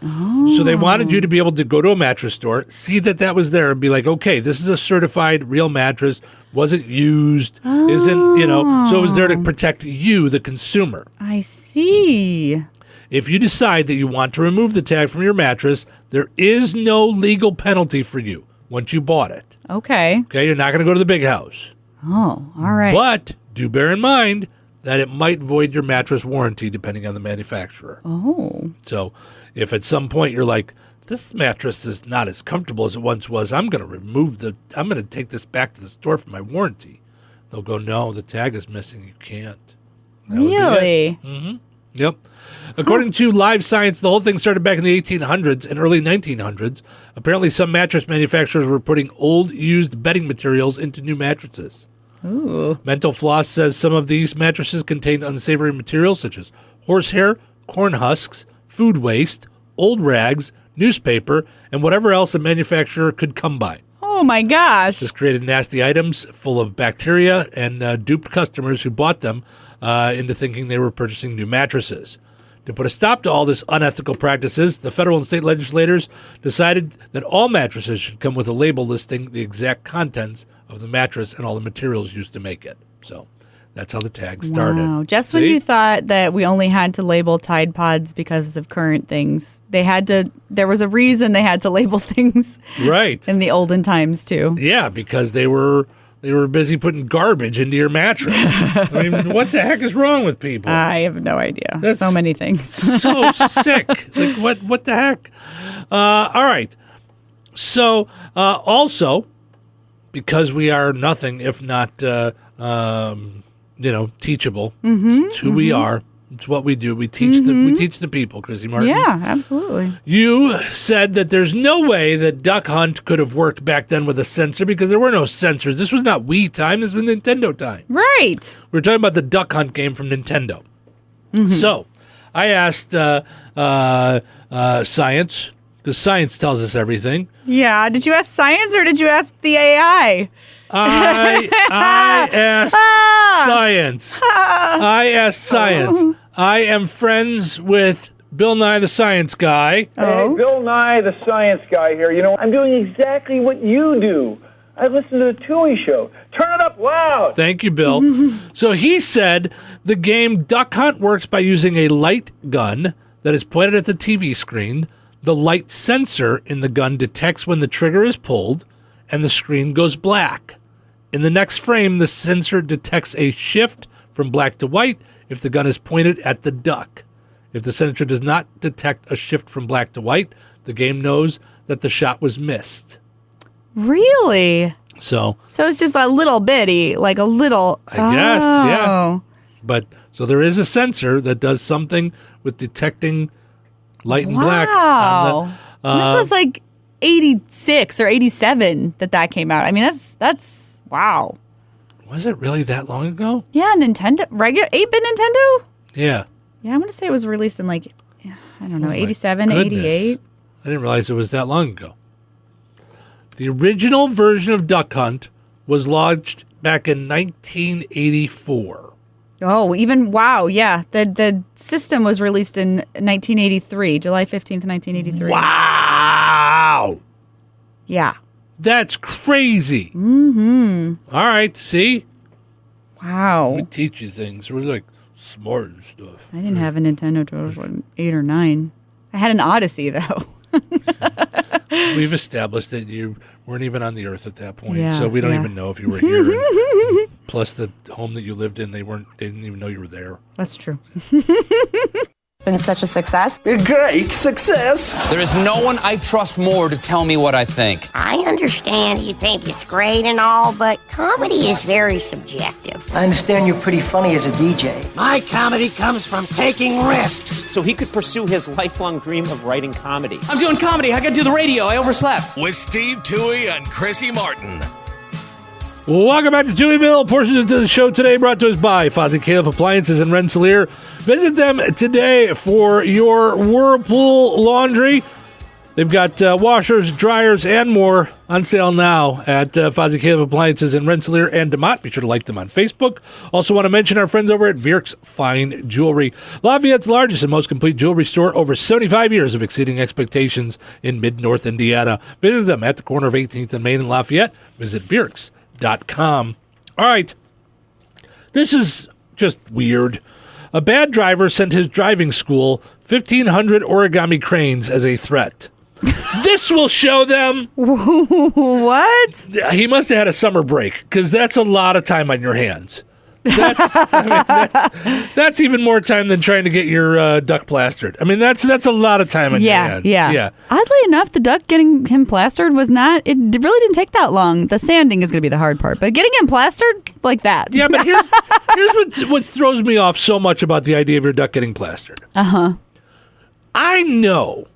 So they wanted you to be able to go to a mattress store, see that was there, and be like, okay, this is a certified real mattress. Wasn't used, isn't, so it was there to protect you, the consumer. I see. If you decide that you want to remove the tag from your mattress, there is no legal penalty for you once you bought it. Okay. Okay, you're not going to go to the big house. Oh, all right. But do bear in mind that it might void your mattress warranty depending on the manufacturer. Oh. So if at some point you're like, this mattress is not as comfortable as it once was, I'm going to take this back to the store for my warranty. They'll go, no, the tag is missing. You can't. Really? Mm-hmm. Yep. According to Live Science, the whole thing started back in the 1800s and early 1900s. Apparently, some mattress manufacturers were putting old, used bedding materials into new mattresses. Ooh. Mental Floss says some of these mattresses contained unsavory materials such as horsehair, corn husks, food waste, old rags, newspaper, and whatever else a manufacturer could come by. Oh my gosh. This created nasty items full of bacteria and duped customers who bought them into thinking they were purchasing new mattresses. To put a stop to all this unethical practices, the federal and state legislators decided that all mattresses should come with a label listing the exact contents of the mattress and all the materials used to make it. So that's how the tag started. Wow. Just when you thought that we only had to label Tide Pods because of current things, there was a reason they had to label things right in the olden times too. Yeah, because they were busy putting garbage into your mattress. I mean, what the heck is wrong with people? I have no idea. That's so many things. So sick. Like, what the heck? All right. So, also, because we are nothing if not, teachable. Mm-hmm, it's who we are. It's what we do. We teach the people, Chrissy Martin. Yeah, absolutely. You said that there's no way that Duck Hunt could have worked back then with a sensor because there were no sensors. This was not Wii time. This was Nintendo time. Right. We were talking about the Duck Hunt game from Nintendo. Mm-hmm. So I asked science, because science tells us everything. Yeah. Did you ask science or did you ask the AI? I asked science. I asked science. I am friends with Bill Nye the Science Guy. Hey, Bill Nye the Science Guy here. I'm doing exactly what you do. I listen to the Touhyville Show. Turn it up loud. Thank you, Bill. So he said the game Duck Hunt works by using a light gun that is pointed at the TV screen. The light sensor in the gun detects when the trigger is pulled, and the screen goes black. In the next frame, the sensor detects a shift from black to white if the gun is pointed at the duck. If the sensor does not detect a shift from black to white, the game knows that the shot was missed. Really? So it's just a little bitty, like a little... I guess, yeah. But, so there is a sensor that does something with detecting light and black. Wow. This was like 86 or 87 that came out. I mean, that's wow. Was it really that long ago? Yeah, Nintendo, regular 8-bit Nintendo? Yeah. Yeah, I'm going to say it was released in like, I don't know, 87, goodness. 88. I didn't realize it was that long ago. The original version of Duck Hunt was launched back in 1984. Oh, wow, yeah. The system was released in 1983, July 15th, 1983. Wow! Yeah. That's crazy. Mm-hmm. All right, see? Wow. We teach you things. We're like smart and stuff. I didn't have a Nintendo until I was 8 or 9. I had an Odyssey, though. We've established that you weren't even on the earth at that point, Yeah, so we don't yeah. even know if you were here. And plus, the home that you lived in, they didn't even know you were there. That's true. Been such a success. Great success. There is no one I trust more to tell me what I think. I understand you think it's great and all, but comedy is very subjective. I understand you're pretty funny as a DJ. My comedy comes from taking risks. So he could pursue his lifelong dream of writing comedy. I'm doing comedy. I gotta do the radio. I overslept. With Steve Touhy and Chrissy Martin. Welcome back to Touhyville. Portions of the show today brought to us by Fozzie Caleb Appliances in Rensselaer. Visit them today for your Whirlpool laundry. They've got washers, dryers, and more on sale now at Fozzie Caleb Appliances in Rensselaer and DeMott. Be sure to like them on Facebook. Also want to mention our friends over at Vierk's Fine Jewelry, Lafayette's largest and most complete jewelry store. Over 75 years of exceeding expectations in Mid-North Indiana. Visit them at the corner of 18th and Main in Lafayette. Visit Vierks.com. All right. This is just weird. A bad driver sent his driving school 1,500 origami cranes as a threat. This will show them. What? He must have had a summer break, because that's a lot of time on your hands. That's even more time than trying to get your duck plastered. I mean, that's a lot of time on your hands. Yeah. Oddly enough, the duck getting him plastered was not. It really didn't take that long. The sanding is going to be the hard part, but getting him plastered like that. Yeah, but here's what throws me off so much about the idea of your duck getting plastered. I know.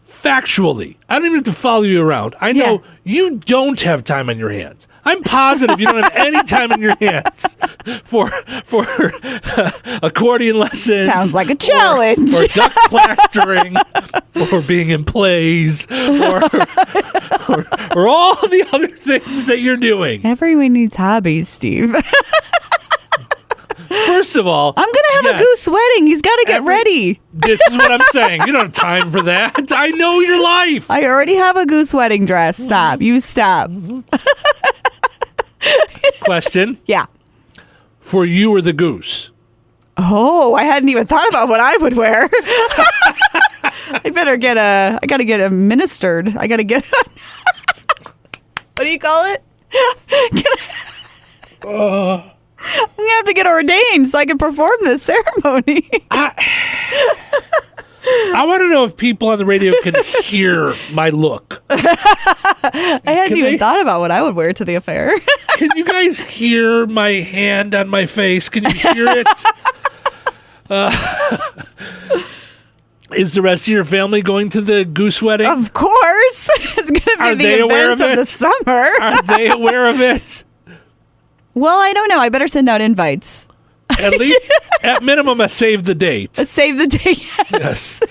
Factually, I don't even have to follow you around. I know you don't have time on your hands. I'm positive you don't have any time on your hands for accordion lessons. Sounds like a challenge. Or duck plastering, or being in plays, or all the other things that you're doing. Everyone needs hobbies, Steve. First of all, I'm going to have a goose wedding. He's got to get ready. This is what I'm saying. You don't have time for that. I know your life. I already have a goose wedding dress. Stop. You stop. Question. Yeah. For you or the goose? Oh, I hadn't even thought about what I would wear. I got to get administered. I got to get, what do you call it? I'm going to have to get ordained so I can perform this ceremony. I want to know if people on the radio can hear my look. I hadn't even thought about what I would wear to the affair. Can you guys hear my hand on my face? Can you hear it? Is the rest of your family going to the goose wedding? Of course. It's going to be the event of the summer. Are they aware of it? Well, I don't know. I better send out invites. At least, at minimum, a save the date. A save the date, yes.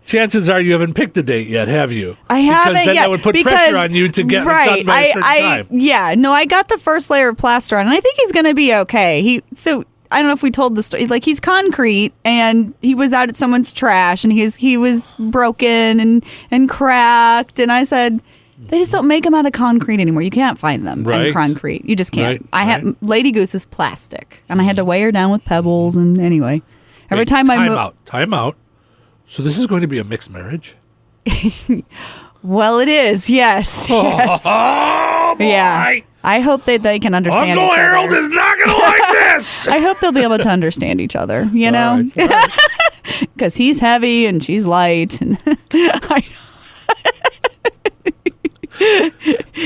Chances are you haven't picked a date yet, have you? I haven't because then yet. that would put pressure on you to get it done by a certain time. Yeah, no, I got the first layer of plaster on, and I think he's going to be okay. So I don't know if we told the story. Like, he's concrete, and he was out at someone's trash, and he was broken and cracked, and I said, they just don't make them out of concrete anymore. You can't find them in concrete. You just can't. Lady Goose is plastic, and I had to weigh her down with pebbles. And anyway, every time I move, time out. So this is going to be a mixed marriage. Well, it is. Yes. Yes. Oh boy. Yeah. I hope they can understand. Uncle Harold is not going to like this. I hope they'll be able to understand each other. You know, because he's heavy and she's light, and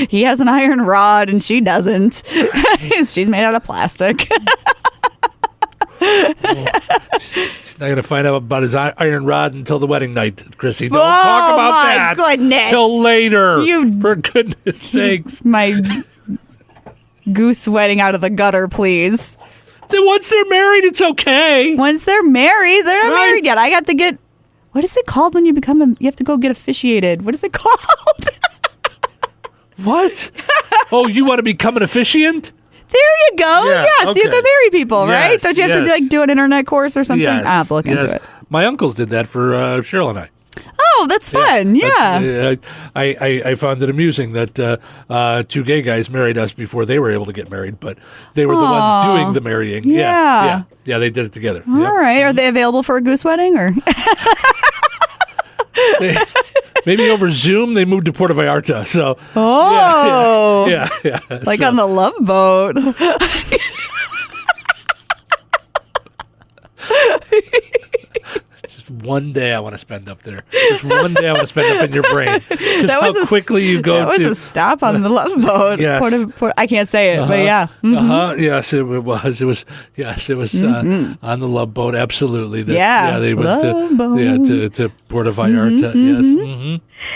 he has an iron rod and she doesn't. She's made out of plastic. She's not going to find out about his iron rod until the wedding night, Chrissy. Don't talk about that. Goodness. Till later. For goodness sakes. My goose wedding out of the gutter, please. Then once they're married, it's okay. Once they're married, they're not married yet. I have to get, what is it called when you become you have to go get officiated? What is it called? What? Oh, you want to become an officiant? There you go. Yeah, yes, okay. you can marry people, right? Yes, Don't you have to do an internet course or something? Yes, I have to look into it. My uncles did that for Cheryl and I. Oh, that's fun. Yeah. I found it amusing that two gay guys married us before they were able to get married, but they were the ones doing the marrying. Yeah. Yeah, they did it together. All right. Are they available for a goose wedding or? Maybe over Zoom, they moved to Puerto Vallarta. So, yeah. Like so. on the Love Boat. Just one day I want to spend up there. Just one day I want to spend up in your brain. Just how quickly you go to. That was a stop on the Love Boat. Yes. I can't say it, but yeah. Mm-hmm. Yes, it was. It was. Yes, it was on the Love Boat. Absolutely. Yeah. They went to Puerto Vallarta. Yes. Mm-hmm.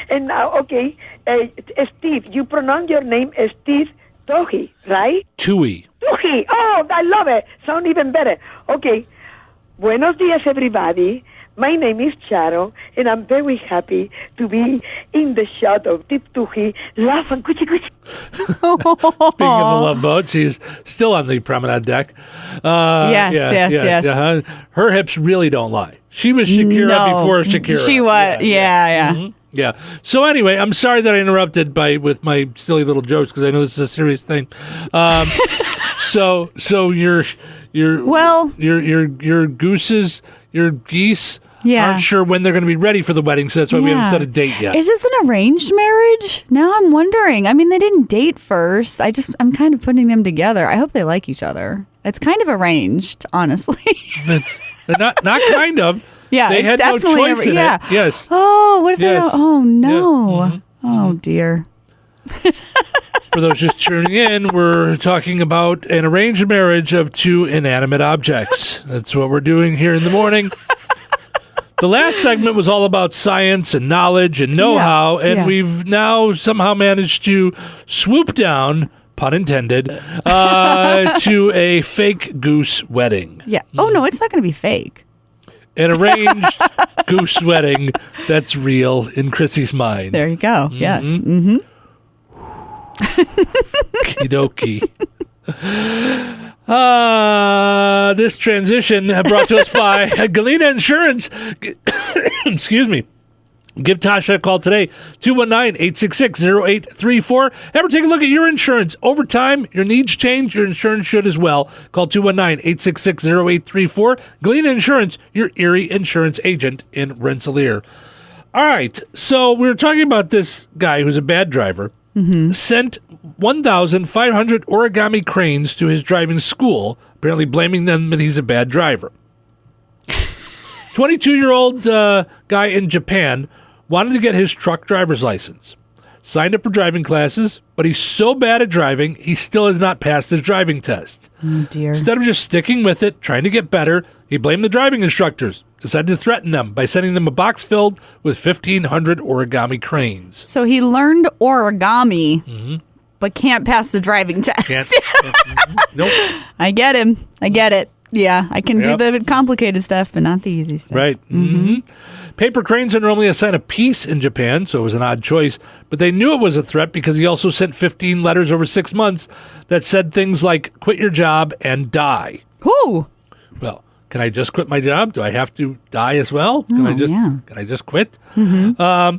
And now, okay, Steve, you pronounce your name as Steve Touhy, right? Touhy. Touhy. Oh, I love it. Sound even better. Okay. Buenos dias, everybody. My name is Charo, and I'm very happy to be in the shot of Steve Touhy, laugh and cuchi cuchi. Speaking of the Love Boat, she's still on the promenade deck. Yes. Her hips really don't lie. She was Shakira before Shakira. She was, yeah. Mm-hmm. Yeah. So anyway, I'm sorry that I interrupted with my silly little jokes because I know this is a serious thing. So your gooses, your geese aren't sure when they're going to be ready for the wedding, so that's why we haven't set a date yet. Is this an arranged marriage? Now I'm wondering. I mean, they didn't date first. I'm kind of putting them together. I hope they like each other. It's kind of arranged, honestly. not kind of. Yeah, they had no choice in it. Yes. Oh, what if they don't? Oh, no. Yeah. Mm-hmm. Oh, dear. For those just tuning in, we're talking about an arranged marriage of two inanimate objects. That's what we're doing here in the morning. The last segment was all about science and knowledge and know-how, and we've now somehow managed to swoop down, pun intended, to a fake goose wedding. Yeah. Oh, no, it's not going to be fake. An arranged goose wedding that's real in Chrissy's mind. There you go. Mm-hmm. Yes. Mm-hmm. Okie dokie. This transition brought to us by Galena Insurance. Excuse me. Give Tasha a call today, 219-866-0834. Ever take a look at your insurance? Over time, your needs change. Your insurance should as well. Call 219-866-0834. Galena Insurance, your Erie insurance agent in Rensselaer. All right, so we were talking about this guy who's a bad driver. Mm-hmm. Sent 1,500 origami cranes to his driving school, apparently blaming them that he's a bad driver. 22-year-old guy in Japan wanted to get his truck driver's license. Signed up for driving classes, but he's so bad at driving, he still has not passed his driving test. Oh, dear. Instead of just sticking with it, trying to get better, he blamed the driving instructors, decided to threaten them by sending them a box filled with 1,500 origami cranes. So he learned origami, but can't pass the driving test. Nope. I get him. I get it. Yeah, I can do the complicated stuff, but not the easy stuff. Right. Mm-hmm. Paper cranes are normally a sign of peace in Japan, so it was an odd choice. But they knew it was a threat because he also sent 15 letters over 6 months that said things like, quit your job and die. Who? Well, can I just quit my job? Do I have to die as well? Can I just quit? Mm-hmm.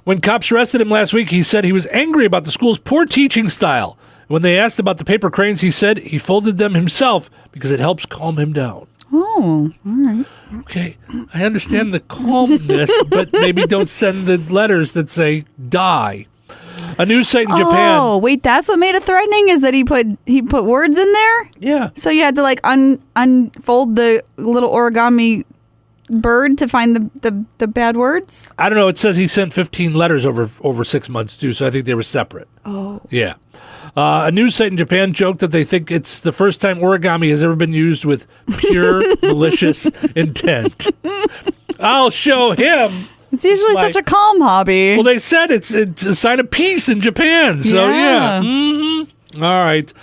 When cops arrested him last week, he said he was angry about the school's poor teaching style. When they asked about the paper cranes, he said he folded them himself because it helps calm him down. Oh, all right. Okay, I understand the calmness, but maybe don't send the letters that say die. A news site in Japan. Oh, wait, that's what made it threatening, is that he put words in there? Yeah. So you had to like unfold the little origami bird to find the bad words? I don't know. It says he sent 15 letters over 6 months too, so I think they were separate. Oh. Yeah. A news site in Japan joked that they think it's the first time origami has ever been used with pure malicious intent. I'll show him. It's usually such a calm hobby. Well, they said it's a sign of peace in Japan. So, yeah. Mm-hmm. All right.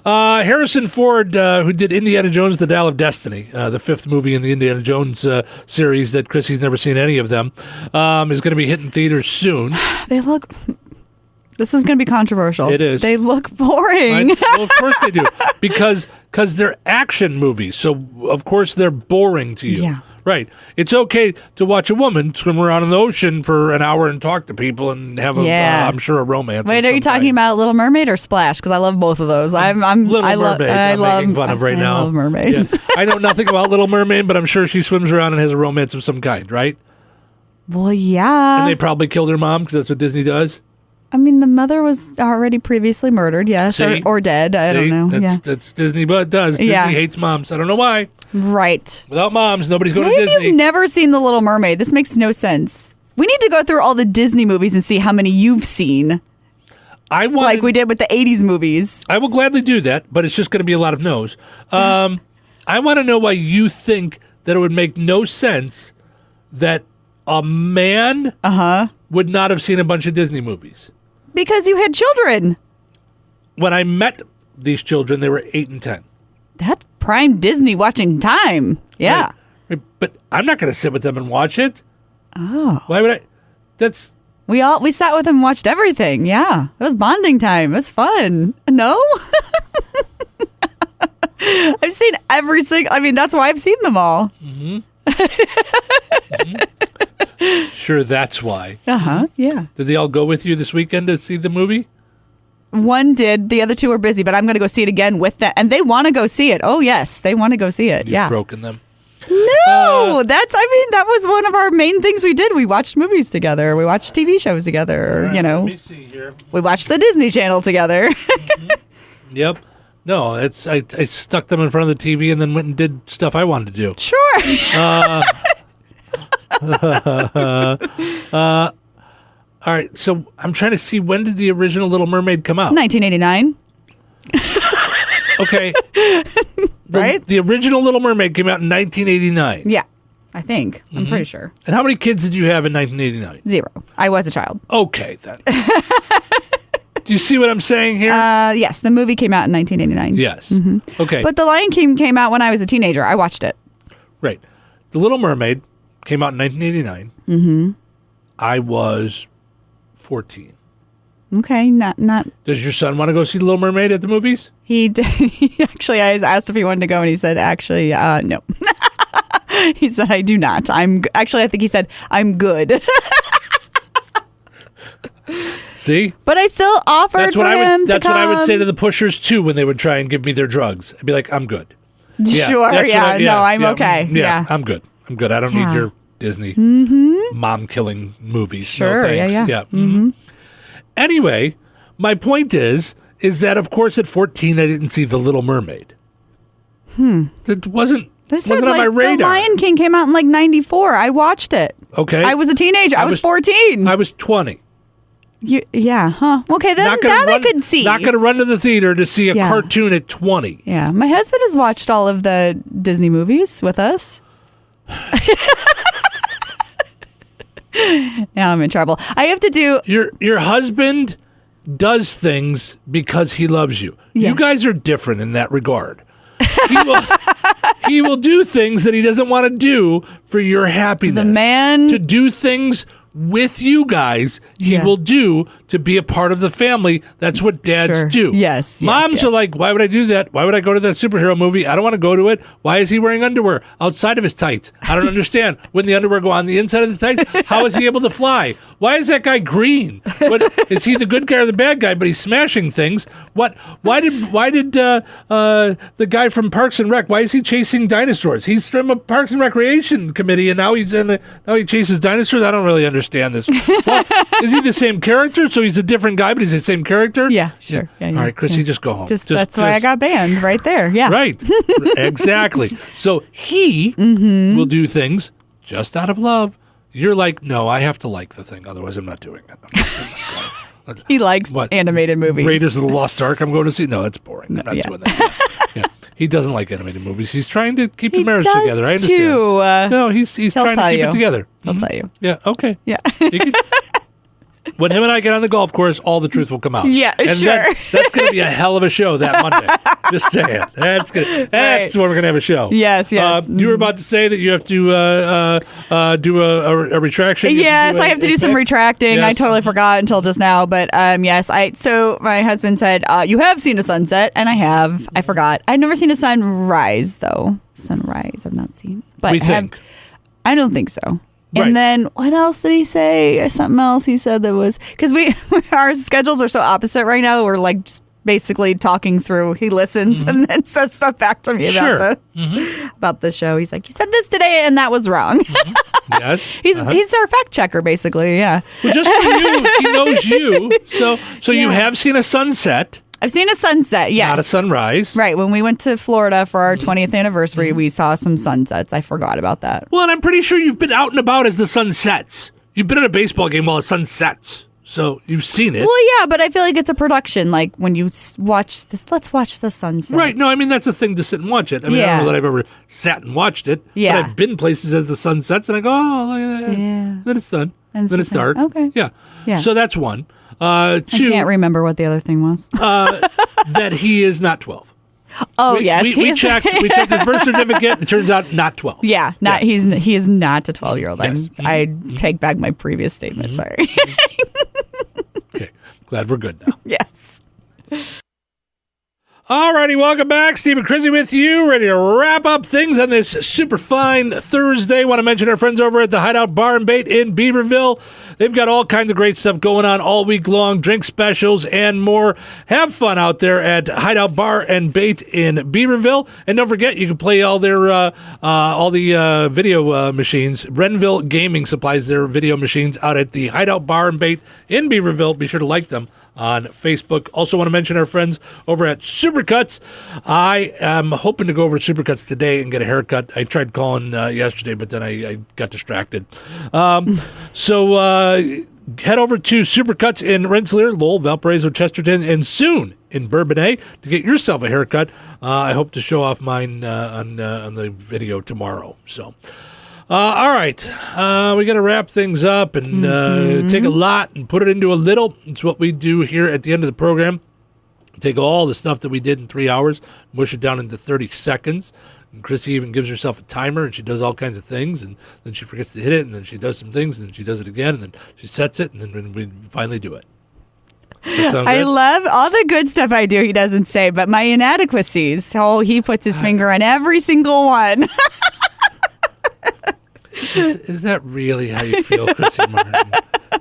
Harrison Ford, who did Indiana Jones, The Dial of Destiny, the fifth movie in the Indiana Jones series that Chrissy's never seen any of them, is going to be hitting theaters soon. They look... This is going to be controversial. It is. They look boring. Well, of course they do. Because they're action movies. So, of course, they're boring to you. Yeah. Right. It's okay to watch a woman swim around in the ocean for an hour and talk to people and have, I'm sure, a romance. Wait, are you talking about Little Mermaid or Splash? Because I love both of those. Little Mermaid. I'm making fun of right now. I love mermaids. Yeah. I know nothing about Little Mermaid, but I'm sure she swims around and has a romance of some kind, right? Well, yeah. And they probably killed her mom because that's what Disney does. I mean, the mother was already previously murdered, yes, or dead. I don't know. That's Disney, but it does. Disney hates moms. I don't know why. Right. Without moms, nobody's going to Maybe Disney. you've never seen The Little Mermaid. This makes no sense. We need to go through all the Disney movies and see how many you've seen. Like we did with the 80s movies. I will gladly do that, but it's just going to be a lot of no's. I want to know why you think that it would make no sense that a man would not have seen a bunch of Disney movies. Because you had children. When I met these children, they were 8 and 10. That's prime Disney watching time. Yeah. Right. But I'm not going to sit with them and watch it. Oh. Why would I? That's... We sat with them and watched everything. Yeah. It was bonding time. It was fun. No? I've seen every single... I mean, that's why I've seen them all. Mm-hmm. Sure, that's why. Yeah. Did they all go with you this weekend to see the movie? One did. The other two were busy, but I'm going to go see it again with them. And they want to go see it. Oh, yes. They want to go see it. You've broken them. No, that was one of our main things we did. We watched movies together. We watched TV shows together. Right, you know, let me see here. We watched the Disney Channel together. Yep. No, I stuck them in front of the TV and then went and did stuff I wanted to do. Sure. All right, so I'm trying to see, when did the original Little Mermaid come out? 1989. Okay. Right? The original Little Mermaid came out in 1989. Yeah, I think. I'm pretty sure. And how many kids did you have in 1989? 0. I was a child. Okay, then. Do you see what I'm saying here? Yes, the movie came out in 1989. Yes. Okay. But The Lion King came out when I was a teenager. I watched it. Right. The Little Mermaid came out in 1989. Mm-hmm. I was 14. Okay, not. Does your son want to go see The Little Mermaid at the movies? He did. Actually, I asked if he wanted to go, and he said, actually, no. He said, I do not. I think he said, I'm good. See? But I still offered for him to come. That's what I would say to the pushers, too, when they would try and give me their drugs. I'd be like, I'm good. Sure, I'm okay. Yeah, I'm good. I don't need your Disney mom-killing movies. Sure, no, thanks. yeah. Mm-hmm. Anyway, my point is that, of course, at 14, I didn't see The Little Mermaid. It wasn't on my radar. The Lion King came out in, 94. I watched it. Okay. I was a teenager. I was 14. I was 20. Yeah, huh? Okay, then I could see. Not going to run to the theater to see a cartoon at 20. Yeah, my husband has watched all of the Disney movies with us. Now I'm in trouble. I have to do... Your husband does things because he loves you. Yeah. You guys are different in that regard. He will do things that he doesn't want to do for your happiness. The man... To do things with you guys, he will do to be a part of the family. That's what dads do. Yes. Moms are like, why would I do that? Why would I go to that superhero movie? I don't want to go to it. Why is he wearing underwear outside of his tights? I don't understand. Wouldn't the underwear go on the inside of the tights? How is he able to fly? Why is that guy green? Is he the good guy or the bad guy? But he's smashing things. Why did the guy from Parks and Rec? Why is he chasing dinosaurs? He's from a Parks and Recreation committee, and now he chases dinosaurs. I don't really understand this. Well, is he the same character? So he's a different guy, but he's the same character? Yeah, sure. Yeah, all right, Chrissy, just go home. That's why I got banned right there. Yeah. Right. Exactly. So he will do things just out of love. You're like, no, I have to like the thing. Otherwise, I'm not doing it. He likes animated movies. Raiders of the Lost Ark I'm going to see? No, that's boring. I'm not doing that. Yeah. He doesn't like animated movies. He's trying to keep the marriage together. I understand. Too. No, he's trying to keep it together. He'll tell you. Yeah, okay. Yeah. When him and I get on the golf course, all the truth will come out. Yeah, and sure. That's going to be a hell of a show that Monday. Just saying. That's when we're going to have a show. Yes. You were about to say that you have to do a retraction. Yes, I have to do some retracting. Yes. I totally forgot until just now. But yes, so my husband said, you have seen a sunset, and I have. I forgot. I've never seen a sunrise, though. Sunrise, I've not seen. But we think. I don't think so. Right. And then what else did he say? Something else he said that was because our schedules are so opposite right now. We're like just basically talking through. He listens and then says stuff back to me about the show. He's like, "You said this today, and that was wrong." Yes, he's our fact checker, basically. Yeah. Well, just for you, he knows you. So you have seen a sunset. I've seen a sunset, yes. Not a sunrise. Right. When we went to Florida for our 20th anniversary, we saw some sunsets. I forgot about that. Well, and I'm pretty sure you've been out and about as the sun sets. You've been at a baseball game while the sun sets. So you've seen it. Well, yeah, but I feel like it's a production. Like when you watch this, let's watch the sunset. Right. No, I mean, that's a thing to sit and watch it. I mean, I don't know that I've ever sat and watched it. Yeah. But I've been places as the sun sets and I go, oh, look at that. Yeah. Then it's done. And then it's dark. Okay. Yeah. Yeah. So that's one. Two, I can't remember what the other thing was. That he is not 12. Oh, yes. We checked his birth certificate. It turns out not 12. Yeah. He is not a 12-year-old. Yes. I take back my previous statement. Sorry. Okay. Glad we're good now. Yes. Alrighty, welcome back. Steve and Chrissy with you, ready to wrap up things on this super fine Thursday. Want to mention our friends over at the Hideout Bar and Bait in Beaverville. They've got all kinds of great stuff going on all week long, drink specials and more. Have fun out there at Hideout Bar and Bait in Beaverville. And don't forget, you can play all their video machines. Renville Gaming supplies their video machines out at the Hideout Bar and Bait in Beaverville. Be sure to like them on Facebook. Also want to mention our friends over at Supercuts. I am hoping to go over to Supercuts today and get a haircut. I tried calling yesterday, but then I got distracted. So head over to Supercuts in Rensselaer, Lowell, Valparaiso, Chesterton, and soon in Bourbonnais to get yourself a haircut. I hope to show off mine on the video tomorrow. So. All right, we got to wrap things up and take a lot and put it into a little. It's what we do here at the end of the program. Take all the stuff that we did in 3 hours, mush it down into 30 seconds. And Chrissy even gives herself a timer, and she does all kinds of things, and then she forgets to hit it, and then she does some things, and then she does it again, and then she sets it, and then we finally do it. I love all the good stuff I do he doesn't say, but my inadequacies, he puts his finger on every single one. Is that really how you feel, Chrissy Martin?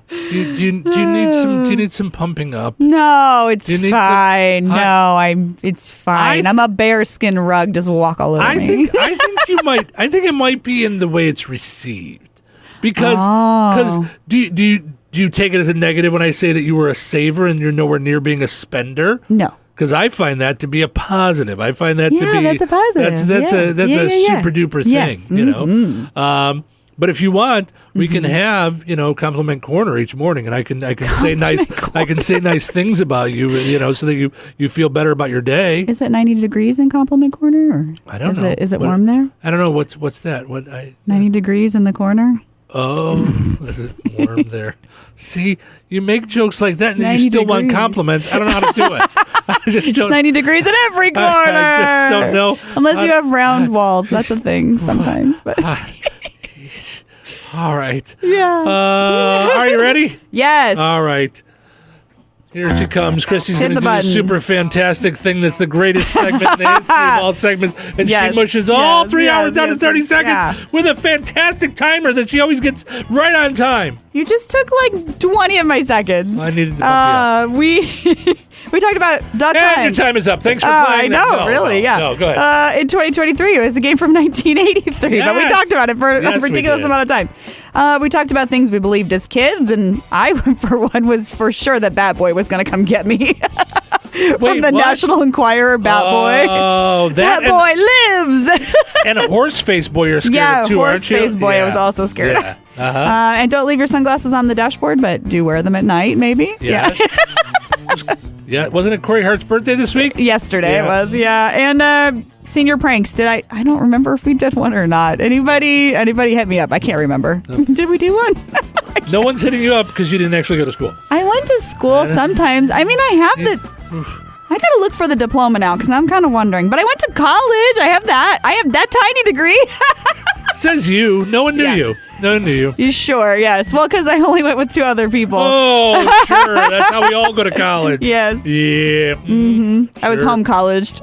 Do you need some pumping up? No, it's fine. It's fine. I'm a bearskin rug. Just walk all over me. I think you might. I think it might be in the way it's received, because do you take it as a negative when I say that you were a saver and you're nowhere near being a spender? No. Because I find that to be a positive. I find that to be that's a positive. That's a super duper thing, yes. you know. But if you want, we can have compliment corner each morning, and I can say nice things about you, so that you feel better about your day. Is it 90 degrees in compliment corner? Or I don't know. Is it warm there? I don't know what's that. 90 degrees in the corner. Oh, this is warm there. See, you make jokes like that, and then you still want compliments. I don't know how to do it. It's 90 degrees in every corner. I just don't know. Unless you have round walls. That's a thing sometimes. But all right. Yeah. Are you ready? Yes. All right. Here she comes. Chrissy's going to do a super fantastic thing that's the greatest segment in the history of all segments. And she mushes all 3 hours down to 30 seconds with a fantastic timer that she always gets right on time. You just took like 20 of my seconds. I needed to bump you up. We talked about Duck Hunt. And your time is up. Thanks for playing. I know, really, yeah. No, go ahead. In 2023, it was a game from 1983, but we talked about it for a ridiculous amount of time. We talked about things we believed as kids, and I, for one, was for sure that Bat Boy was going to come get me. From the National Enquirer, Bat Boy. Oh, Bat Boy lives. And a horse-face boy you're scared of too, aren't you? Horse-face boy I was also scared of. Yeah. And don't leave your sunglasses on the dashboard, but do wear them at night, maybe. Yes. Yeah, wasn't it Corey Hart's birthday this week? Yesterday it was, yeah. And senior pranks. I don't remember if we did one or not. Anybody hit me up? I can't remember. No. Did we do one? No one's hitting you up because you didn't actually go to school. I went to school sometimes. I mean, I have I got to look for the diploma now because I'm kind of wondering. But I went to college. I have that tiny degree. Says you. No one knew you. No one knew you. You sure? Yes. Well, because I only went with 2 other people. Oh, sure. That's how we all go to college. Yes. Yeah. Mm-hmm. Sure. I was home colleged.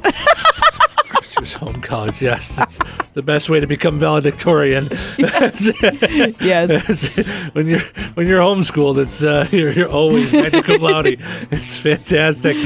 She was home college. Yes. the best way to become valedictorian. Yes. When you're homeschooled, it's you're always magna cum laude. It's fantastic.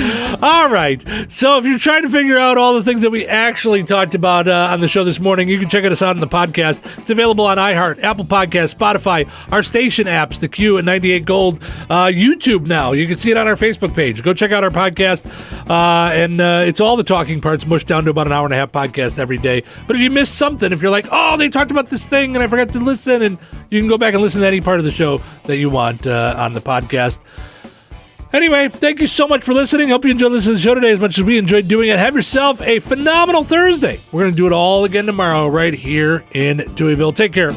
All right. So if you're trying to figure out all the things that we actually talked about on the show this morning, you can check us out on the podcast. It's available on iHeart, Apple Podcasts, Spotify, our station apps, the Q and 98 Gold, YouTube now. You can see it on our Facebook page. Go check out our podcast. And it's all the talking parts mushed down to about an hour and a half podcast every day. But if you missed something, if you're like, oh, they talked about this thing and I forgot to listen, and you can go back and listen to any part of the show that you want on the podcast. Anyway, thank you so much for listening. Hope you enjoyed listening to the show today as much as we enjoyed doing it. Have yourself a phenomenal Thursday. We're going to do it all again tomorrow right here in Touhyville. Take care.